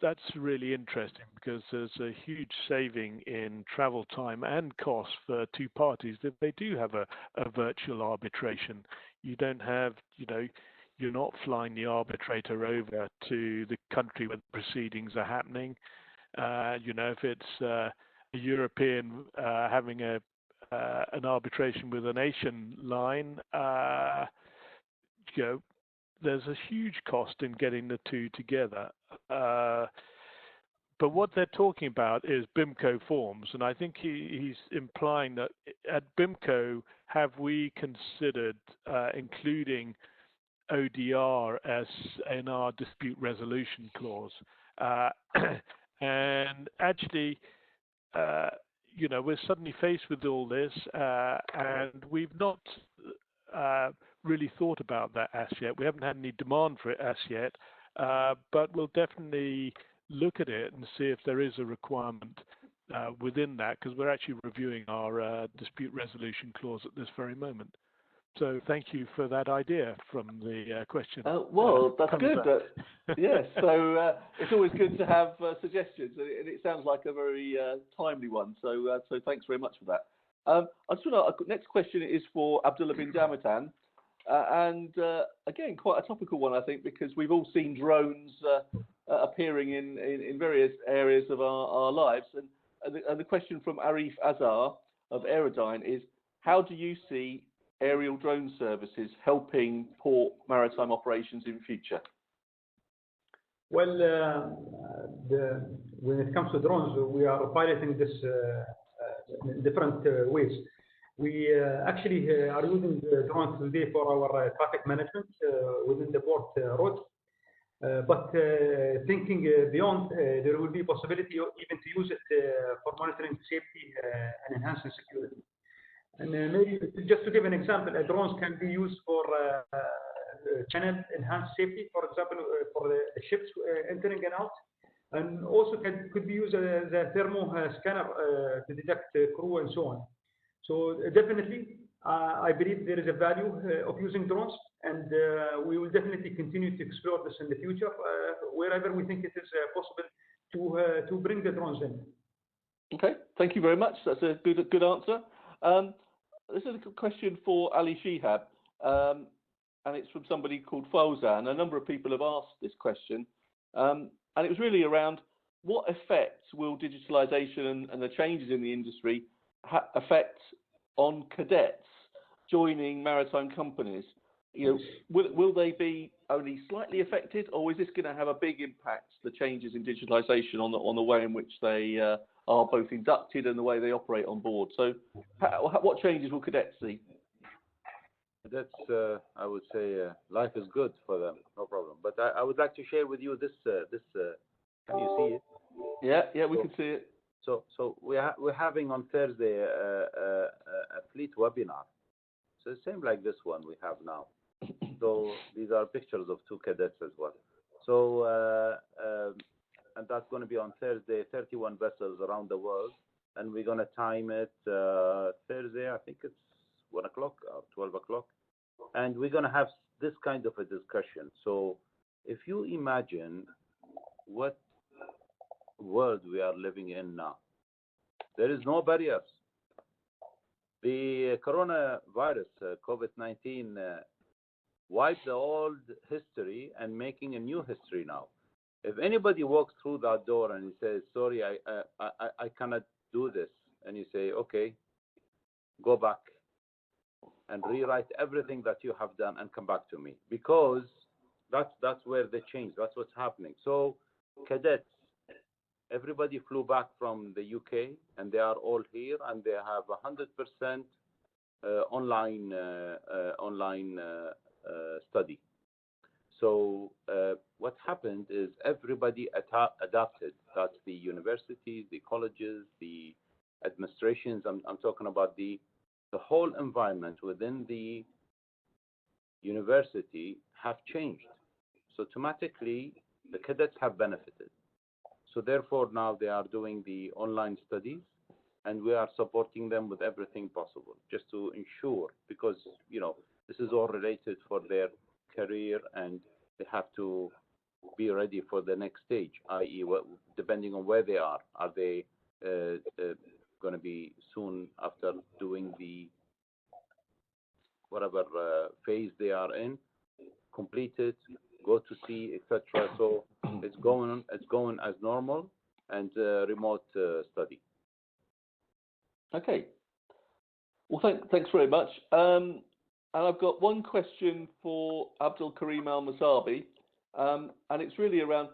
that's really interesting, because there's a huge saving in travel time and cost for two parties that they do have a virtual arbitration. You don't have, you're not flying the arbitrator over to the country where the proceedings are happening. If it's a European having an arbitration with an Asian line, there's a huge cost in getting the two together. but what they're talking about is BIMCO forms, and I think he's implying that at BIMCO, have we considered including ODR as in our dispute resolution clause? And actually, we're suddenly faced with all this, and we've not really thought about that as yet. We haven't had any demand for it as yet, but we'll definitely look at it and see if there is a requirement within that, because we're actually reviewing our dispute resolution clause at this very moment. So thank you for that idea from the question. Well, that's good. Yes, so it's always good to have suggestions, and it sounds like a very timely one. So thanks very much for that. Next question is for Abdullah bin Damitan, and again, quite a topical one, I think, because we've all seen drones appearing in various areas of our lives. And the question from Arif Azar of Aerodyne is, how do you see aerial drone services helping port maritime operations in future? Well, when it comes to drones, we are piloting this in different ways. We actually are using drones today for our traffic management within the port road. But thinking beyond, there will be possibility even to use it for monitoring safety and enhancing security. And maybe just to give an example, drones can be used for channel enhanced safety, for example, for the ships entering and out, and also could be used as a thermo scanner to detect crew and so on. So definitely, I believe there is a value of using drones, and we will definitely continue to explore this in the future, wherever we think it is possible to bring the drones in. Okay, thank you very much. That's a good answer. This is a question for Ali Shihab, and it's from somebody called Fauzan. A number of people have asked this question, and it was really around what effect will digitalisation and the changes in the industry affect on cadets joining maritime companies? Will they be only slightly affected, or is this going to have a big impact, the changes in digitalisation, on the way in which they are both inducted and the way they operate on board? So what changes will cadets see? That's, I would say, life is good for them, no problem. But I would like to share with you this. Can you see it? Yeah, we can see it. So we're having on Thursday a fleet webinar. So the same like this one we have now. So these are pictures of two cadets as well. So and that's going to be on Thursday, 31 vessels around the world, and we're going to time it Thursday. I think it's 1 o'clock or 12 o'clock, and we're going to have this kind of a discussion. So if you imagine what world we are living in now, there is no barriers. The coronavirus, COVID-19, wiped the old history and making a new history now. If anybody walks through that door and he says, sorry, I cannot do this, and you say, okay, go back and rewrite everything that you have done and come back to me, because that's where they change. That's what's happening. So cadets, everybody flew back from the UK, and they are all here, and they have 100% online study. So what happened is everybody adapted. That's the universities, the colleges, the administrations. I'm talking about the whole environment within the university have changed. So automatically, the cadets have benefited. So therefore, now they are doing the online studies, and we are supporting them with everything possible, just to ensure, because this is all related for their career, and they have to be ready for the next stage, i.e., depending on where they are. Are they going to be soon after doing the whatever phase they are in, complete it, go to sea, etc. So it's going as normal, and remote study. Okay. Well, thanks very much. And I've got one question for Abdul Karim Al Masabi, and it's really around: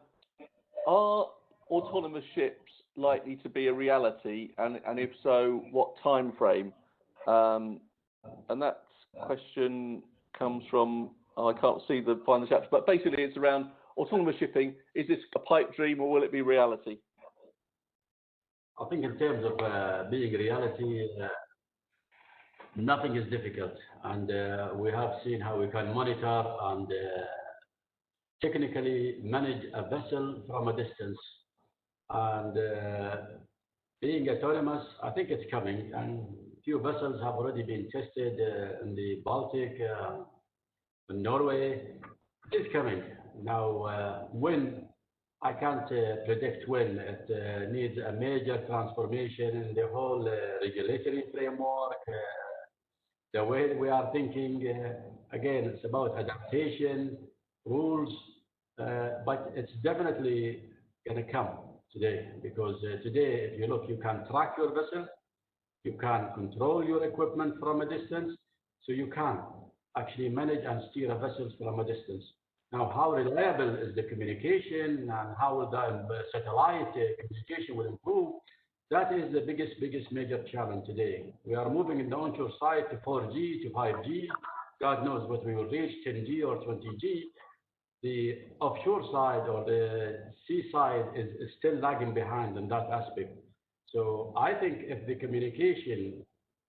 are autonomous ships likely to be a reality, and if so, what time frame? And that question comes from, I can't see the final chapter, but basically it's around autonomous shipping. Is this a pipe dream or will it be reality? I think in terms of being reality, nothing is difficult, and we have seen how we can monitor and technically manage a vessel from a distance. And being autonomous, I think it's coming, and few vessels have already been tested in the Baltic, in Norway. It's coming. Now, when, I can't predict when. It needs a major transformation in the whole regulatory framework, the way we are thinking. Again, it's about adaptation, rules, but it's definitely going to come today, because today, if you look, you can track your vessel, you can control your equipment from a distance, so you can actually manage and steer a vessel from a distance. Now, how reliable is the communication and how will the satellite communication will improve? That is the biggest major challenge today. We are moving in the onshore side to 4G, to 5G. God knows what we will reach, 10G or 20G. The offshore side or the sea side is still lagging behind in that aspect. So I think if the communication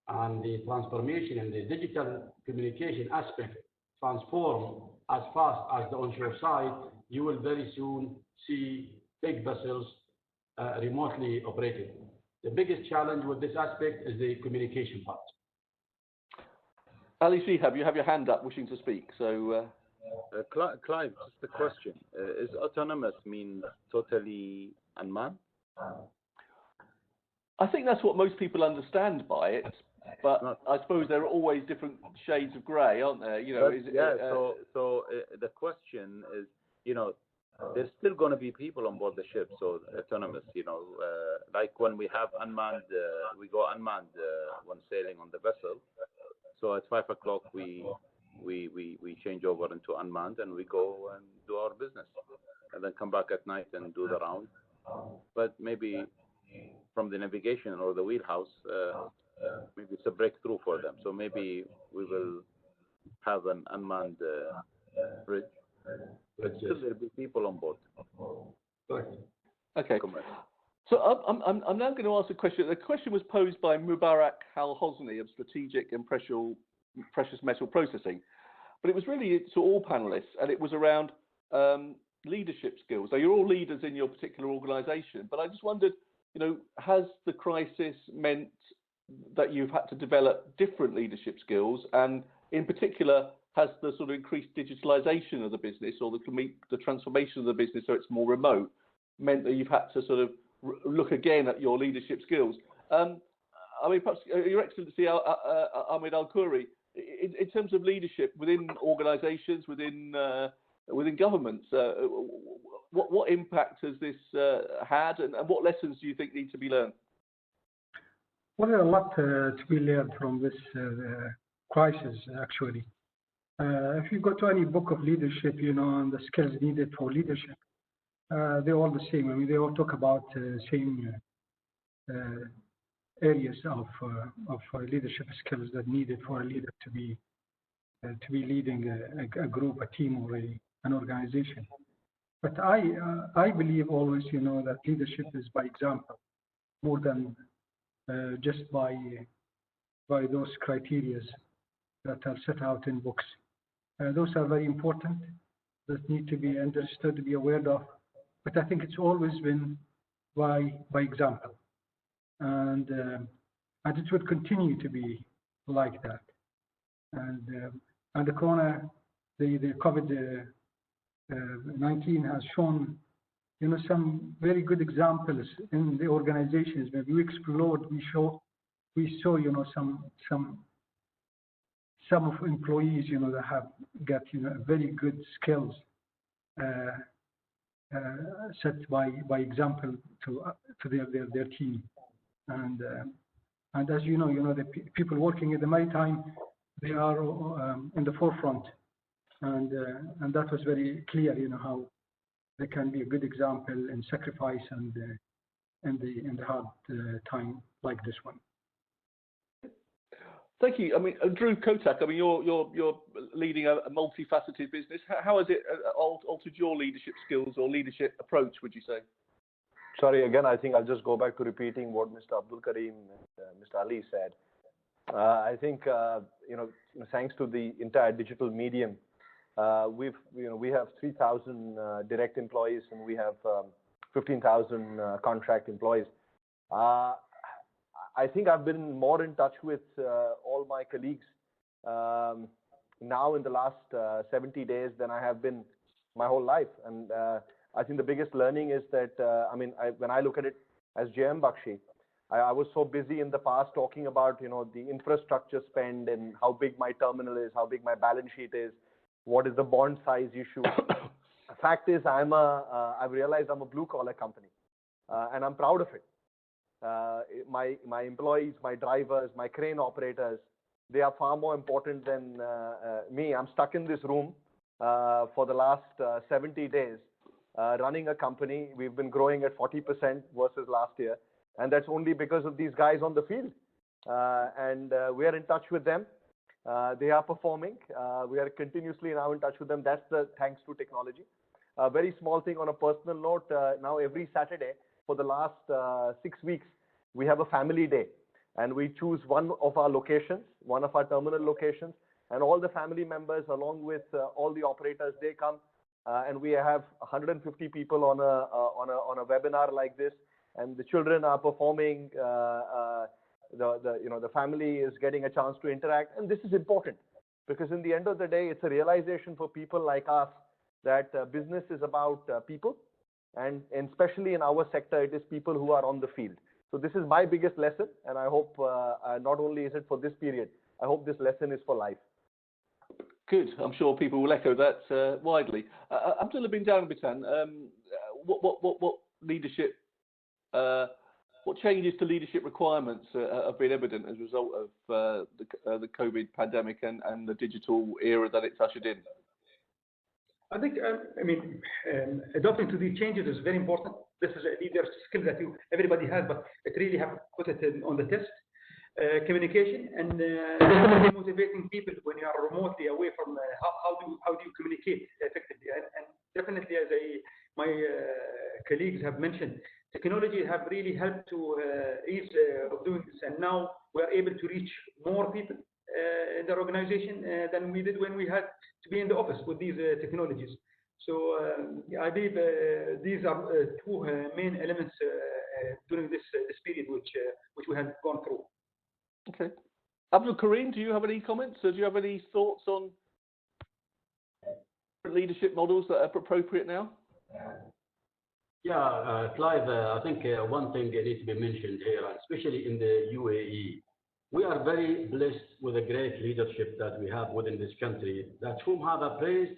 and the transformation in the digital communication aspect transform as fast as the onshore side, you will very soon see big vessels remotely operated. The biggest challenge with this aspect is the communication part. Ali Shihab, you have your hand up wishing to speak. So, Clive, just a question. Is autonomous mean totally unmanned? I think that's what most people understand by it, but I suppose there are always different shades of grey, aren't there? You know, so the question is, you know, there's still going to be people on board the ship, so autonomous, you know, like when we have unmanned, we go unmanned when sailing on the vessel. So at 5 o'clock we change over into unmanned and we go and do our business, and then come back at night and do the round. But maybe from the navigation or the wheelhouse, maybe it's a breakthrough for them. So maybe we will have an unmanned bridge. But still there'll be people on board. Okay. So I'm now going to ask a question. The question was posed by Mubarak Al-Hosni of Strategic and Precious Metal Processing, but it was really to all panelists, and it was around leadership skills. So you're all leaders in your particular organisation, but I just wondered, you know, has the crisis meant that you've had to develop different leadership skills, and in particular, has the sort of increased digitalisation of the business or the transformation of the business so it's more remote meant that you've had to sort of look again at your leadership skills? I mean, perhaps Your Excellency Ahmed Al-Khoury, in terms of leadership within organisations, within governments, what impact has this had, and what lessons do you think need to be learned? Well, there are a lot to be learned from this crisis, actually. If you go to any book of leadership, you know, and the skills needed for leadership, they're all the same. I mean, they all talk about same areas of leadership skills that needed for a leader to be leading a group, a team, or an organization. But I believe always, you know, that leadership is by example more than just by those criteria that are set out in books. Those are very important, that need to be understood, to be aware of. But I think it's always been by example, and it would continue to be like that. And the corona, the COVID-19 has shown, you know, some very good examples in the organizations. When we explored, we saw, you know, some of employees, you know, that have got, you know, very good skills set by example to their team, and as you know, the people working at the Maritime, they are in the forefront, and that was very clear, you know, how they can be a good example in sacrifice and in the hard time like this one. Thank you. I mean, Drew Kotak, I mean, you're leading a multifaceted business. How has it altered your leadership skills or leadership approach, would you say? Sorry, again, I think I'll just go back to repeating what Mr. Abdul Karim and Mr. Ali said. I think, thanks to the entire digital medium, we have 3,000 direct employees and we have 15,000 contract employees. I think I've been more in touch with all my colleagues now in the last 70 days than I have been my whole life. And I think the biggest learning is that, when I look at it as JM Bakshi, I was so busy in the past talking about, the infrastructure spend and how big my terminal is, how big my balance sheet is, what is the bond size issue. The fact is, I've realized I'm a blue collar company, and I'm proud of it. My employees, my drivers, my crane operators, they are far more important than me. I'm stuck in this room for the last 70 days running a company. We've been growing at 40% versus last year, and that's only because of these guys on the field. And we are in touch with them. They are performing. We are continuously now in touch with them. That's the thanks to technology. A very small thing on a personal note, now every Saturday for the last 6 weeks, we have a family day. And we choose one of our locations, one of our terminal locations, and all the family members along with all the operators, they come and we have 150 people on a webinar like this, and the children are performing, the family is getting a chance to interact, and this is important because in the end of the day, it's a realization for people like us that business is about people, and especially in our sector, it is people who are on the field. So this is my biggest lesson, and I hope not only is it for this period, I hope this lesson is for life. Good. I'm sure people will echo that widely. Abdullah bin Bitan, what leadership, what changes to leadership requirements have been evident as a result of the COVID pandemic and the digital era that it's ushered in? I think, adapting to these changes is very important. This is a leader skill that everybody has, but it really have put it on the test. Communication and motivating people when you are remotely away from how do you communicate effectively, and definitely as my colleagues have mentioned, technology have really helped to ease of doing this, and now we are able to reach more people in the organization than we did when we had to be in the office with these technologies. So I believe these are two main elements during this period which we have gone through. Okay. Abdul Karim, do you have any comments? Do you have any thoughts on leadership models that are appropriate now? Yeah, Clive, I think one thing needs to be mentioned here, especially in the UAE. We are very blessed with a great leadership that we have within this country, that whom have appraised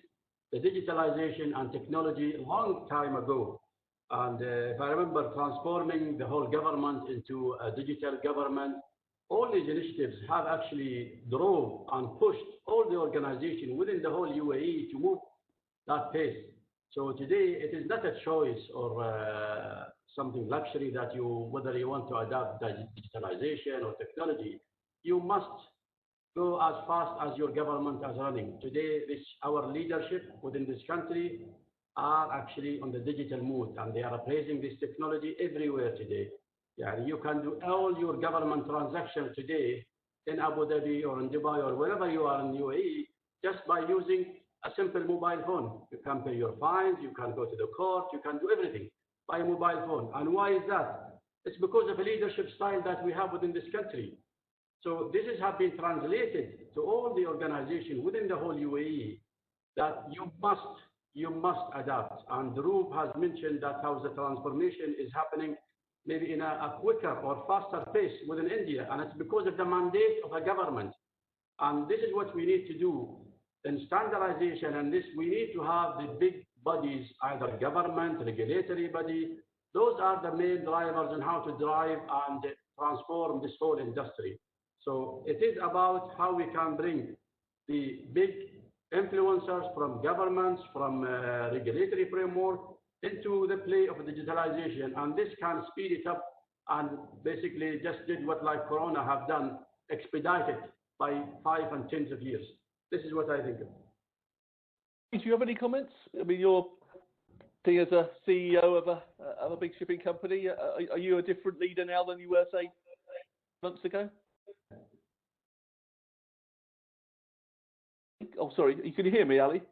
the digitalization and technology a long time ago. And if I remember transforming the whole government into a digital government, all these initiatives have actually drove and pushed all the organization within the whole UAE to move that pace. So today it is not a choice or something luxury that whether you want to adapt digitalization or technology, you must go as fast as your government is running. Today, our leadership within this country are actually on the digital mood, and they are appraising this technology everywhere today. Yeah, you can do all your government transactions today in Abu Dhabi or in Dubai or wherever you are in UAE just by using a simple mobile phone. You can pay your fines, you can go to the court, you can do everything by a mobile phone. And why is that? It's because of a leadership style that we have within this country. So this has been translated to all the organization within the whole UAE that you must adapt. And Roop has mentioned that how the transformation is happening maybe in a quicker or faster pace within India, and it's because of the mandate of the government. And this is what we need to do in standardization, and this we need to have the big bodies, either government, regulatory body. Those are the main drivers on how to drive and transform this whole industry. So it is about how we can bring the big influencers from governments, from regulatory framework, into the play of digitalization, and this can speed it up and basically just did what like Corona have done, expedite it by 5 and 10 of years. This is what I think of. Do you have any comments? I mean, you're as a CEO of a big shipping company. Are you a different leader now than you were, say, months ago? Oh, sorry. Can you hear me, Ali?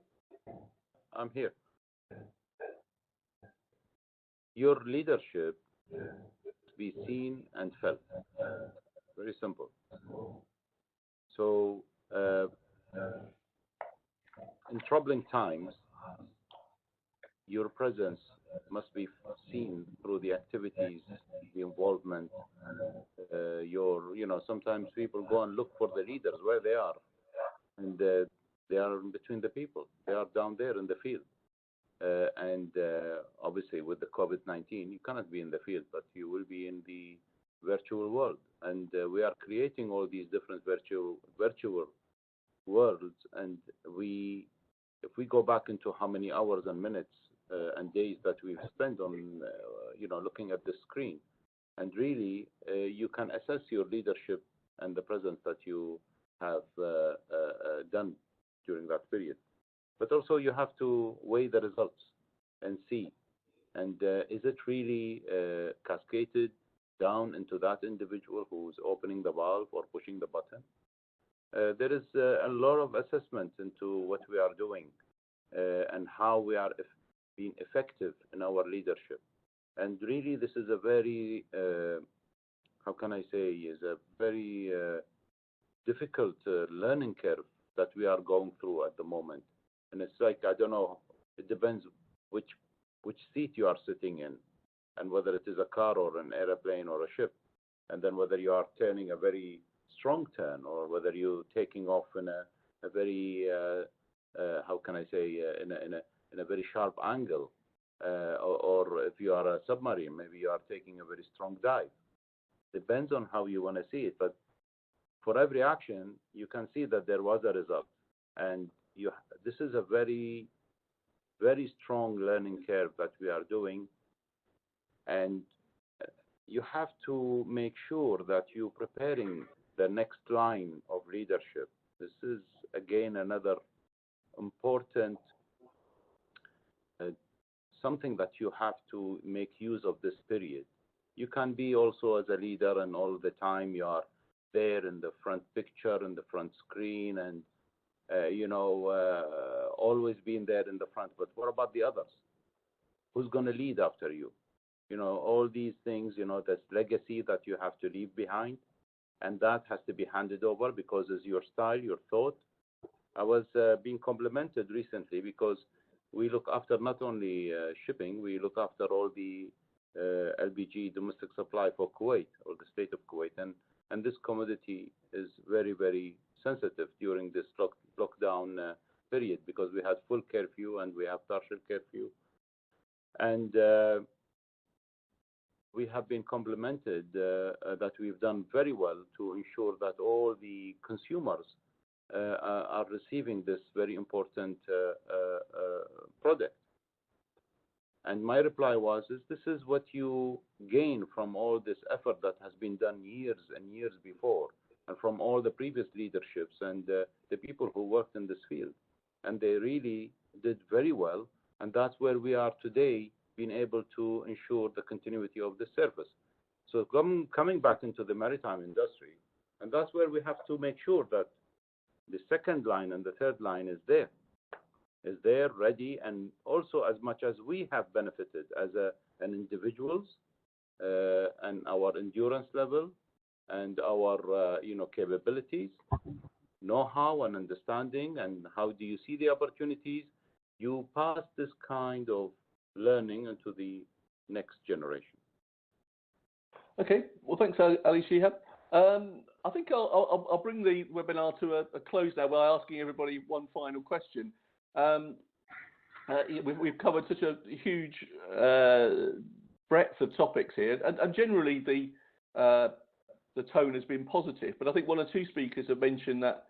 I'm here. Your leadership be seen and felt. Very simple. So, in troubling times, your presence must be seen through the activities, the involvement. Sometimes people go and look for the leaders where they are, and they are between the people. They are down there in the field. Obviously, with the COVID-19, you cannot be in the field, but you will be in the virtual world. And we are creating all these different virtual worlds. And if we go back into how many hours and minutes and days that we've spent on, looking at the screen, and really, you can assess your leadership and the presence that you have done during that period. But also you have to weigh the results and see, and is it really cascaded down into that individual who's opening the valve or pushing the button? There is a lot of assessment into what we are doing and how we are being effective in our leadership. And really, this is a very, how can I say, is a very difficult learning curve that we are going through at the moment. And it's like, I don't know, it depends which seat you are sitting in, and whether it is a car or an airplane or a ship, and then whether you are turning a very strong turn or whether you're taking off in a very, how can I say, in a very sharp angle, or if you are a submarine, maybe you are taking a very strong dive. Depends on how you want to see it, but for every action, you can see that there was a result, and this is a very, very strong learning curve that we are doing, and you have to make sure that you're preparing the next line of leadership. This is, again, another important something that you have to make use of this period. You can be also as a leader, and all the time you are there in the front picture, in the front screen, and always being there in the front. But what about the others? Who's going to lead after you? All these things, this legacy that you have to leave behind, and that has to be handed over because it's your style, your thought. I was being complimented recently because we look after not only shipping, we look after all the LPG domestic supply for Kuwait, or the state of Kuwait. And this commodity is very, very sensitive during this lockdown period, because we had full curfew and we have partial curfew. And we have been complimented that we've done very well to ensure that all the consumers are receiving this very important product. And my reply was, this is what you gain from all this effort that has been done years and years before, and from all the previous leaderships and the people who worked in this field. And they really did very well, and that's where we are today, being able to ensure the continuity of the service. So coming back into the maritime industry, and that's where we have to make sure that the second line and the third line is there, ready, and also as much as we have benefited as an individuals and our endurance level and our capabilities, know-how and understanding, and how do you see the opportunities, you pass this kind of learning into the next generation. Okay, well, thanks, Ali Shihab. I think I'll bring the webinar to a close now by asking everybody one final question. We've covered such a huge breadth of topics here, and generally the tone has been positive. But I think one or two speakers have mentioned that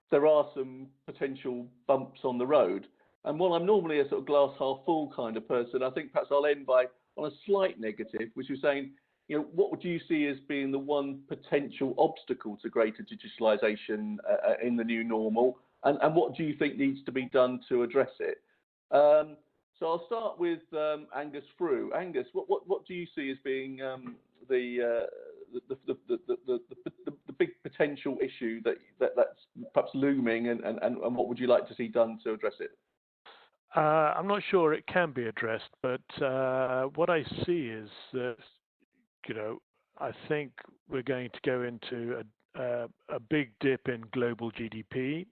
there are some potential bumps on the road. And while I'm normally a sort of glass half full kind of person, I think perhaps I'll end by on a slight negative, which is saying, what would you see as being the one potential obstacle to greater digitalisation in the new normal, and what do you think needs to be done to address it? So I'll start with Angus Frew. Angus, what do you see as being the big potential issue that's perhaps looming, and what would you like to see done to address it? I'm not sure it can be addressed, but what I see is that, I think we're going to go into a big dip in global GDP,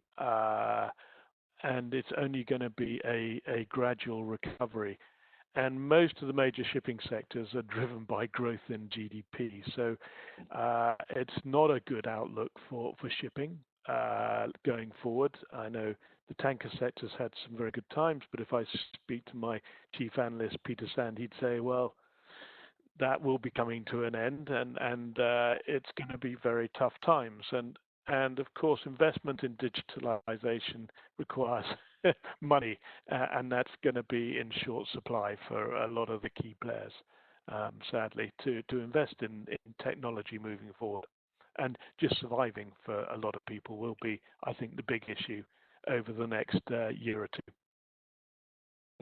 and it's only going to be a gradual recovery. And most of the major shipping sectors are driven by growth in GDP. So it's not a good outlook for shipping going forward. I know the tanker sector's had some very good times, but if I speak to my chief analyst, Peter Sand, he'd say, well, that will be coming to an end, and it's going to be very tough times. And of course, investment in digitalisation requires money, and that's going to be in short supply for a lot of the key players, sadly, to invest in technology moving forward. And just surviving for a lot of people will be, I think, the big issue over the next year or two.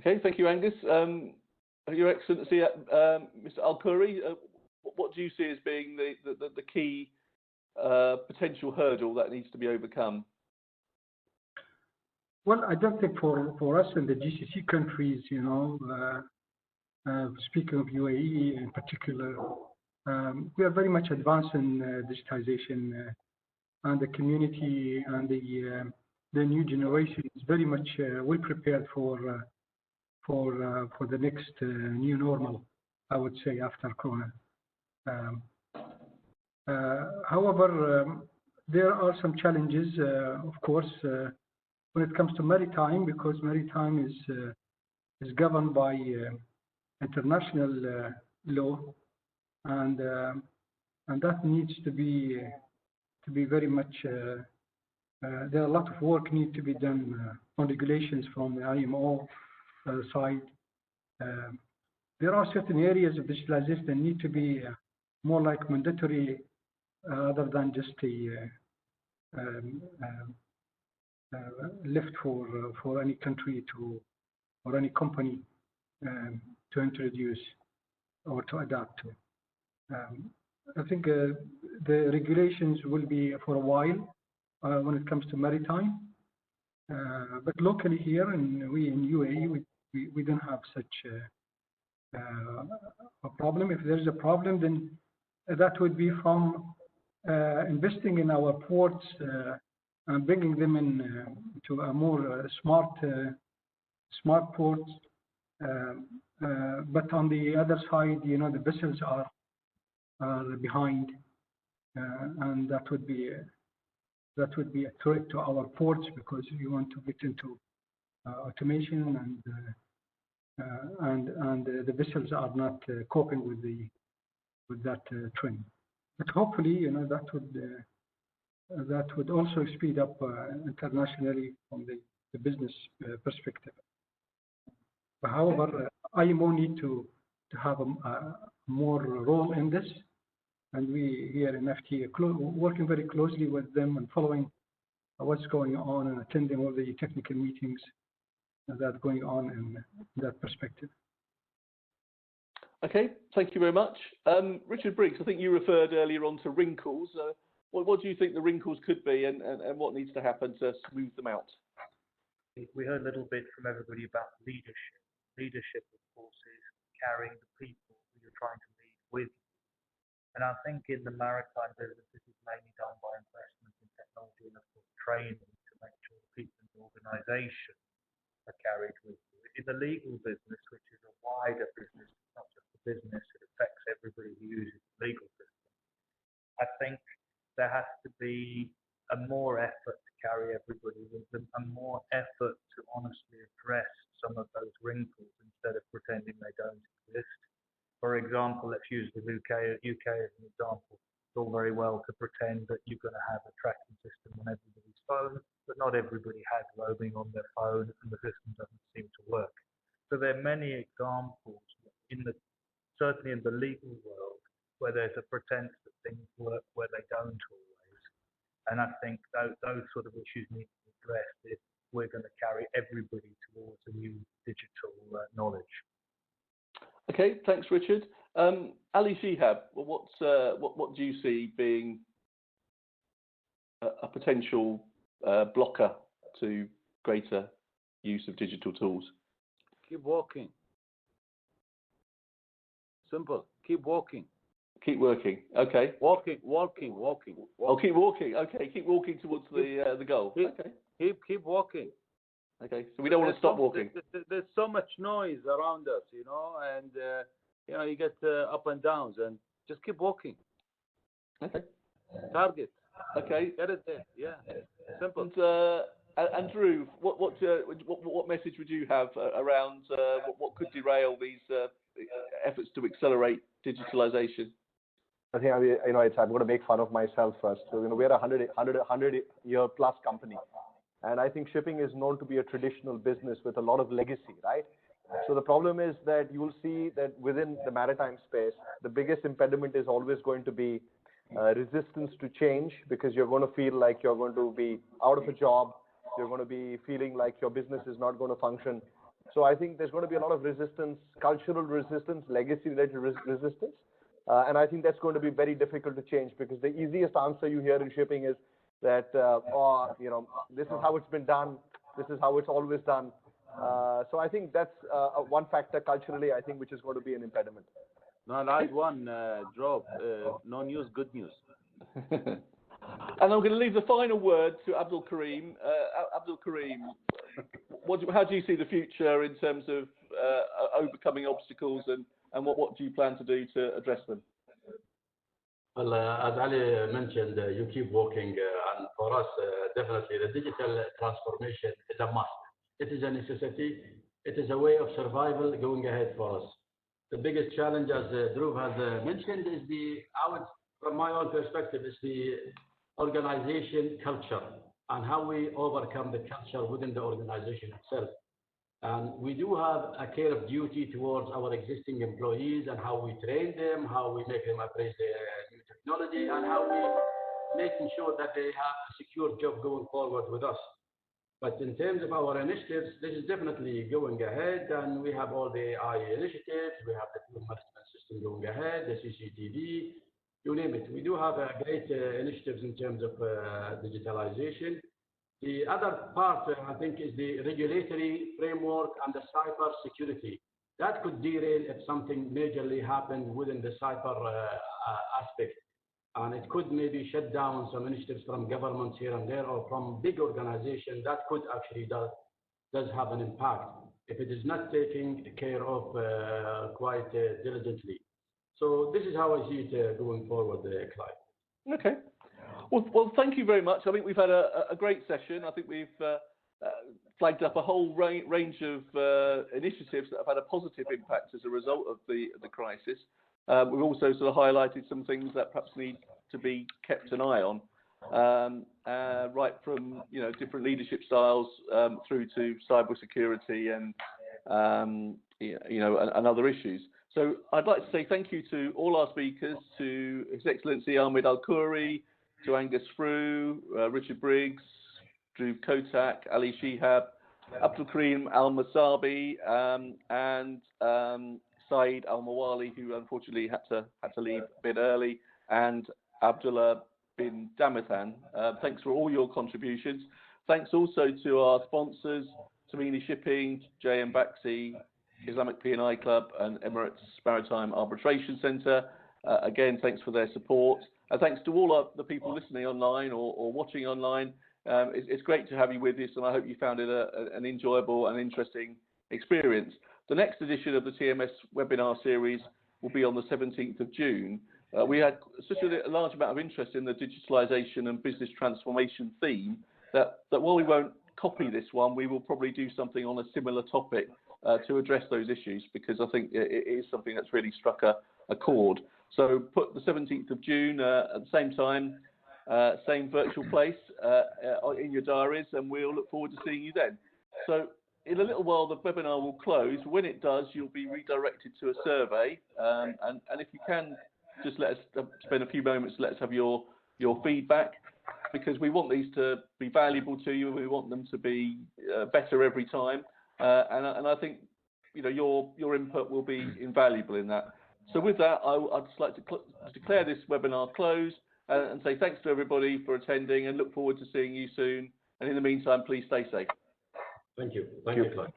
Okay, thank you, Angus. Your Excellency, Mr. Al-Khoury, what do you see as being the key potential hurdle that needs to be overcome? Well, I don't think for us in the GCC countries, speaking of UAE in particular, we are very much advanced in digitization, and the community and the new generation is very much well prepared for the next new normal, I would say, after Corona. However, there are some challenges, of course, when it comes to maritime, because maritime is governed by international law, and that needs to be very much. There are a lot of work need to be done on regulations from the IMO side. There are certain areas of digitalization that need to be more like mandatory, other than just a left for any country or any company to introduce or to adapt to. I think the regulations will be for a while when it comes to maritime, but locally here, and we in UAE, we don't have such a problem. If there's a problem, then that would be from investing in our ports and bringing them in to a more smart ports. But on the other side, the vessels are behind, and that would be a threat to our ports, because you want to get into automation, and the vessels are not coping with that trend. But hopefully, that would also speed up internationally from the business perspective. However, IMO need to have a more role in this, and we here in FT are working very closely with them and following what's going on and attending all the technical meetings that are going on in that perspective. Okay, thank you very much. Richard Briggs, I think you referred earlier on to wrinkles. What do you think the wrinkles could be, and what needs to happen to smooth them out? We heard a little bit from everybody about leadership. Leadership, of course, is carrying the people who you're trying to lead with you. And I think in the maritime business, this is mainly done by investment in technology and, of course, training to make sure the people in the organisation are carried with you. In the legal business, which is a wider business, it's not just a business, it affects everybody who uses the legal system. I think there has to be a more effort to carry everybody with them, a more effort to honestly address some of those wrinkles instead of pretending they don't exist. For example, let's use the UK as an example. It's all very well to pretend that you're going to have a tracking system on everybody's phone, but not everybody has roaming on their phone, and the system doesn't seem to work. So there are many examples certainly in the legal world, where there's a pretense that things work where they don't always. And I think those sort of issues need to be addressed if we're going to carry everybody towards a new digital knowledge. Okay, thanks, Richard. Ali Shihab, what do you see being a potential blocker to greater use of digital tools? Keep walking. Simple. Keep walking. Keep working. Okay. Walking. Oh, keep walking. Okay, keep walking towards the goal. Okay. Keep walking. Okay. So we don't want to stop walking. There's so much noise around us, and you get up and downs, and just keep walking. Okay. Target. Okay. Get it there. Yeah. Simple. And Drew, what message would you have around what could derail these efforts to accelerate digitalization? I think I'm going to make fun of myself first. So we're a 100-year plus company, and I think shipping is known to be a traditional business with a lot of legacy, right? So the problem is that you will see that within the maritime space, the biggest impediment is always going to be resistance to change, because you're going to feel like you're going to be out of a job. You're going to be feeling like your business is not going to function. So I think there's going to be a lot of resistance, cultural resistance, legacy-related resistance. And I think that's going to be very difficult to change, because the easiest answer you hear in shipping is that, this is how it's been done. This is how it's always done. So I think that's one factor culturally, I think, which is going to be an impediment. No, I'll add one drop. No news, good news. And I'm going to leave the final word to Abdul Karim. Abdul Karim, how do you see the future in terms of overcoming obstacles, and what do you plan to do to address them? Well, as Ali mentioned, you keep walking, and for us, definitely the digital transformation is a must. It is a necessity. It is a way of survival going ahead for us. The biggest challenge, as Dhruv has mentioned, is from my own perspective, is the organization culture and how we overcome the culture within the organization itself. And we do have a care of duty towards our existing employees and how we train them, how we make them embrace the new technology, and how we making sure that they have a secure job going forward with us. But in terms of our initiatives, this is definitely going ahead, and we have all the AI initiatives, we have the fuel management system going ahead, the CCTV, you name it. We do have great initiatives in terms of digitalization. The other part, I think, is the regulatory framework and the cyber security. That could derail if something majorly happened within the cyber aspect. And it could maybe shut down some initiatives from governments here and there, or from big organizations. That could actually does have an impact if it is not taken care of quite diligently. So this is how I see it going forward, Clive. Okay. Well, thank you very much. I think we've had a great session. I think we've flagged up a whole range of initiatives that have had a positive impact as a result of the crisis. We've also sort of highlighted some things that perhaps need to be kept an eye on, right from different leadership styles through to cybersecurity and and other issues. So I'd like to say thank you to all our speakers, to His Excellency Ahmed Al Khoury, to Angus Frew, Richard Briggs, Drew Kotak, Ali Shihab, Abdul Karim Al Masabi, and Saeed Al Mawali, who unfortunately had to leave a bit early, and Abdullah bin Damathan. Thanks for all your contributions. Thanks also to our sponsors, Tamini Shipping, JM Baxi, Islamic P&I Club, and Emirates Maritime Arbitration Centre. Again, thanks for their support. Thanks to all the people listening online or watching online. It's great to have you with us, and I hope you found it an enjoyable and interesting experience. The next edition of the TMS webinar series will be on the 17th of June. We had such a large amount of interest in the digitalisation and business transformation theme that while we won't copy this one, we will probably do something on a similar topic to address those issues, because I think it is something that's really struck a chord. So put the 17th of June at the same time. same virtual place in your diaries, and we'll look forward to seeing you then. So in a little while, the webinar will close. When it does, you'll be redirected to a survey, and if you can, just let us spend a few moments to let us have your feedback, because we want these to be valuable to you. We want them to be better every time, and I think your input will be invaluable in that. So with that, I'd just like to declare this webinar closed and say thanks to everybody for attending, and look forward to seeing you soon. And in the meantime, please stay safe. Thank you. Thank you, Clive.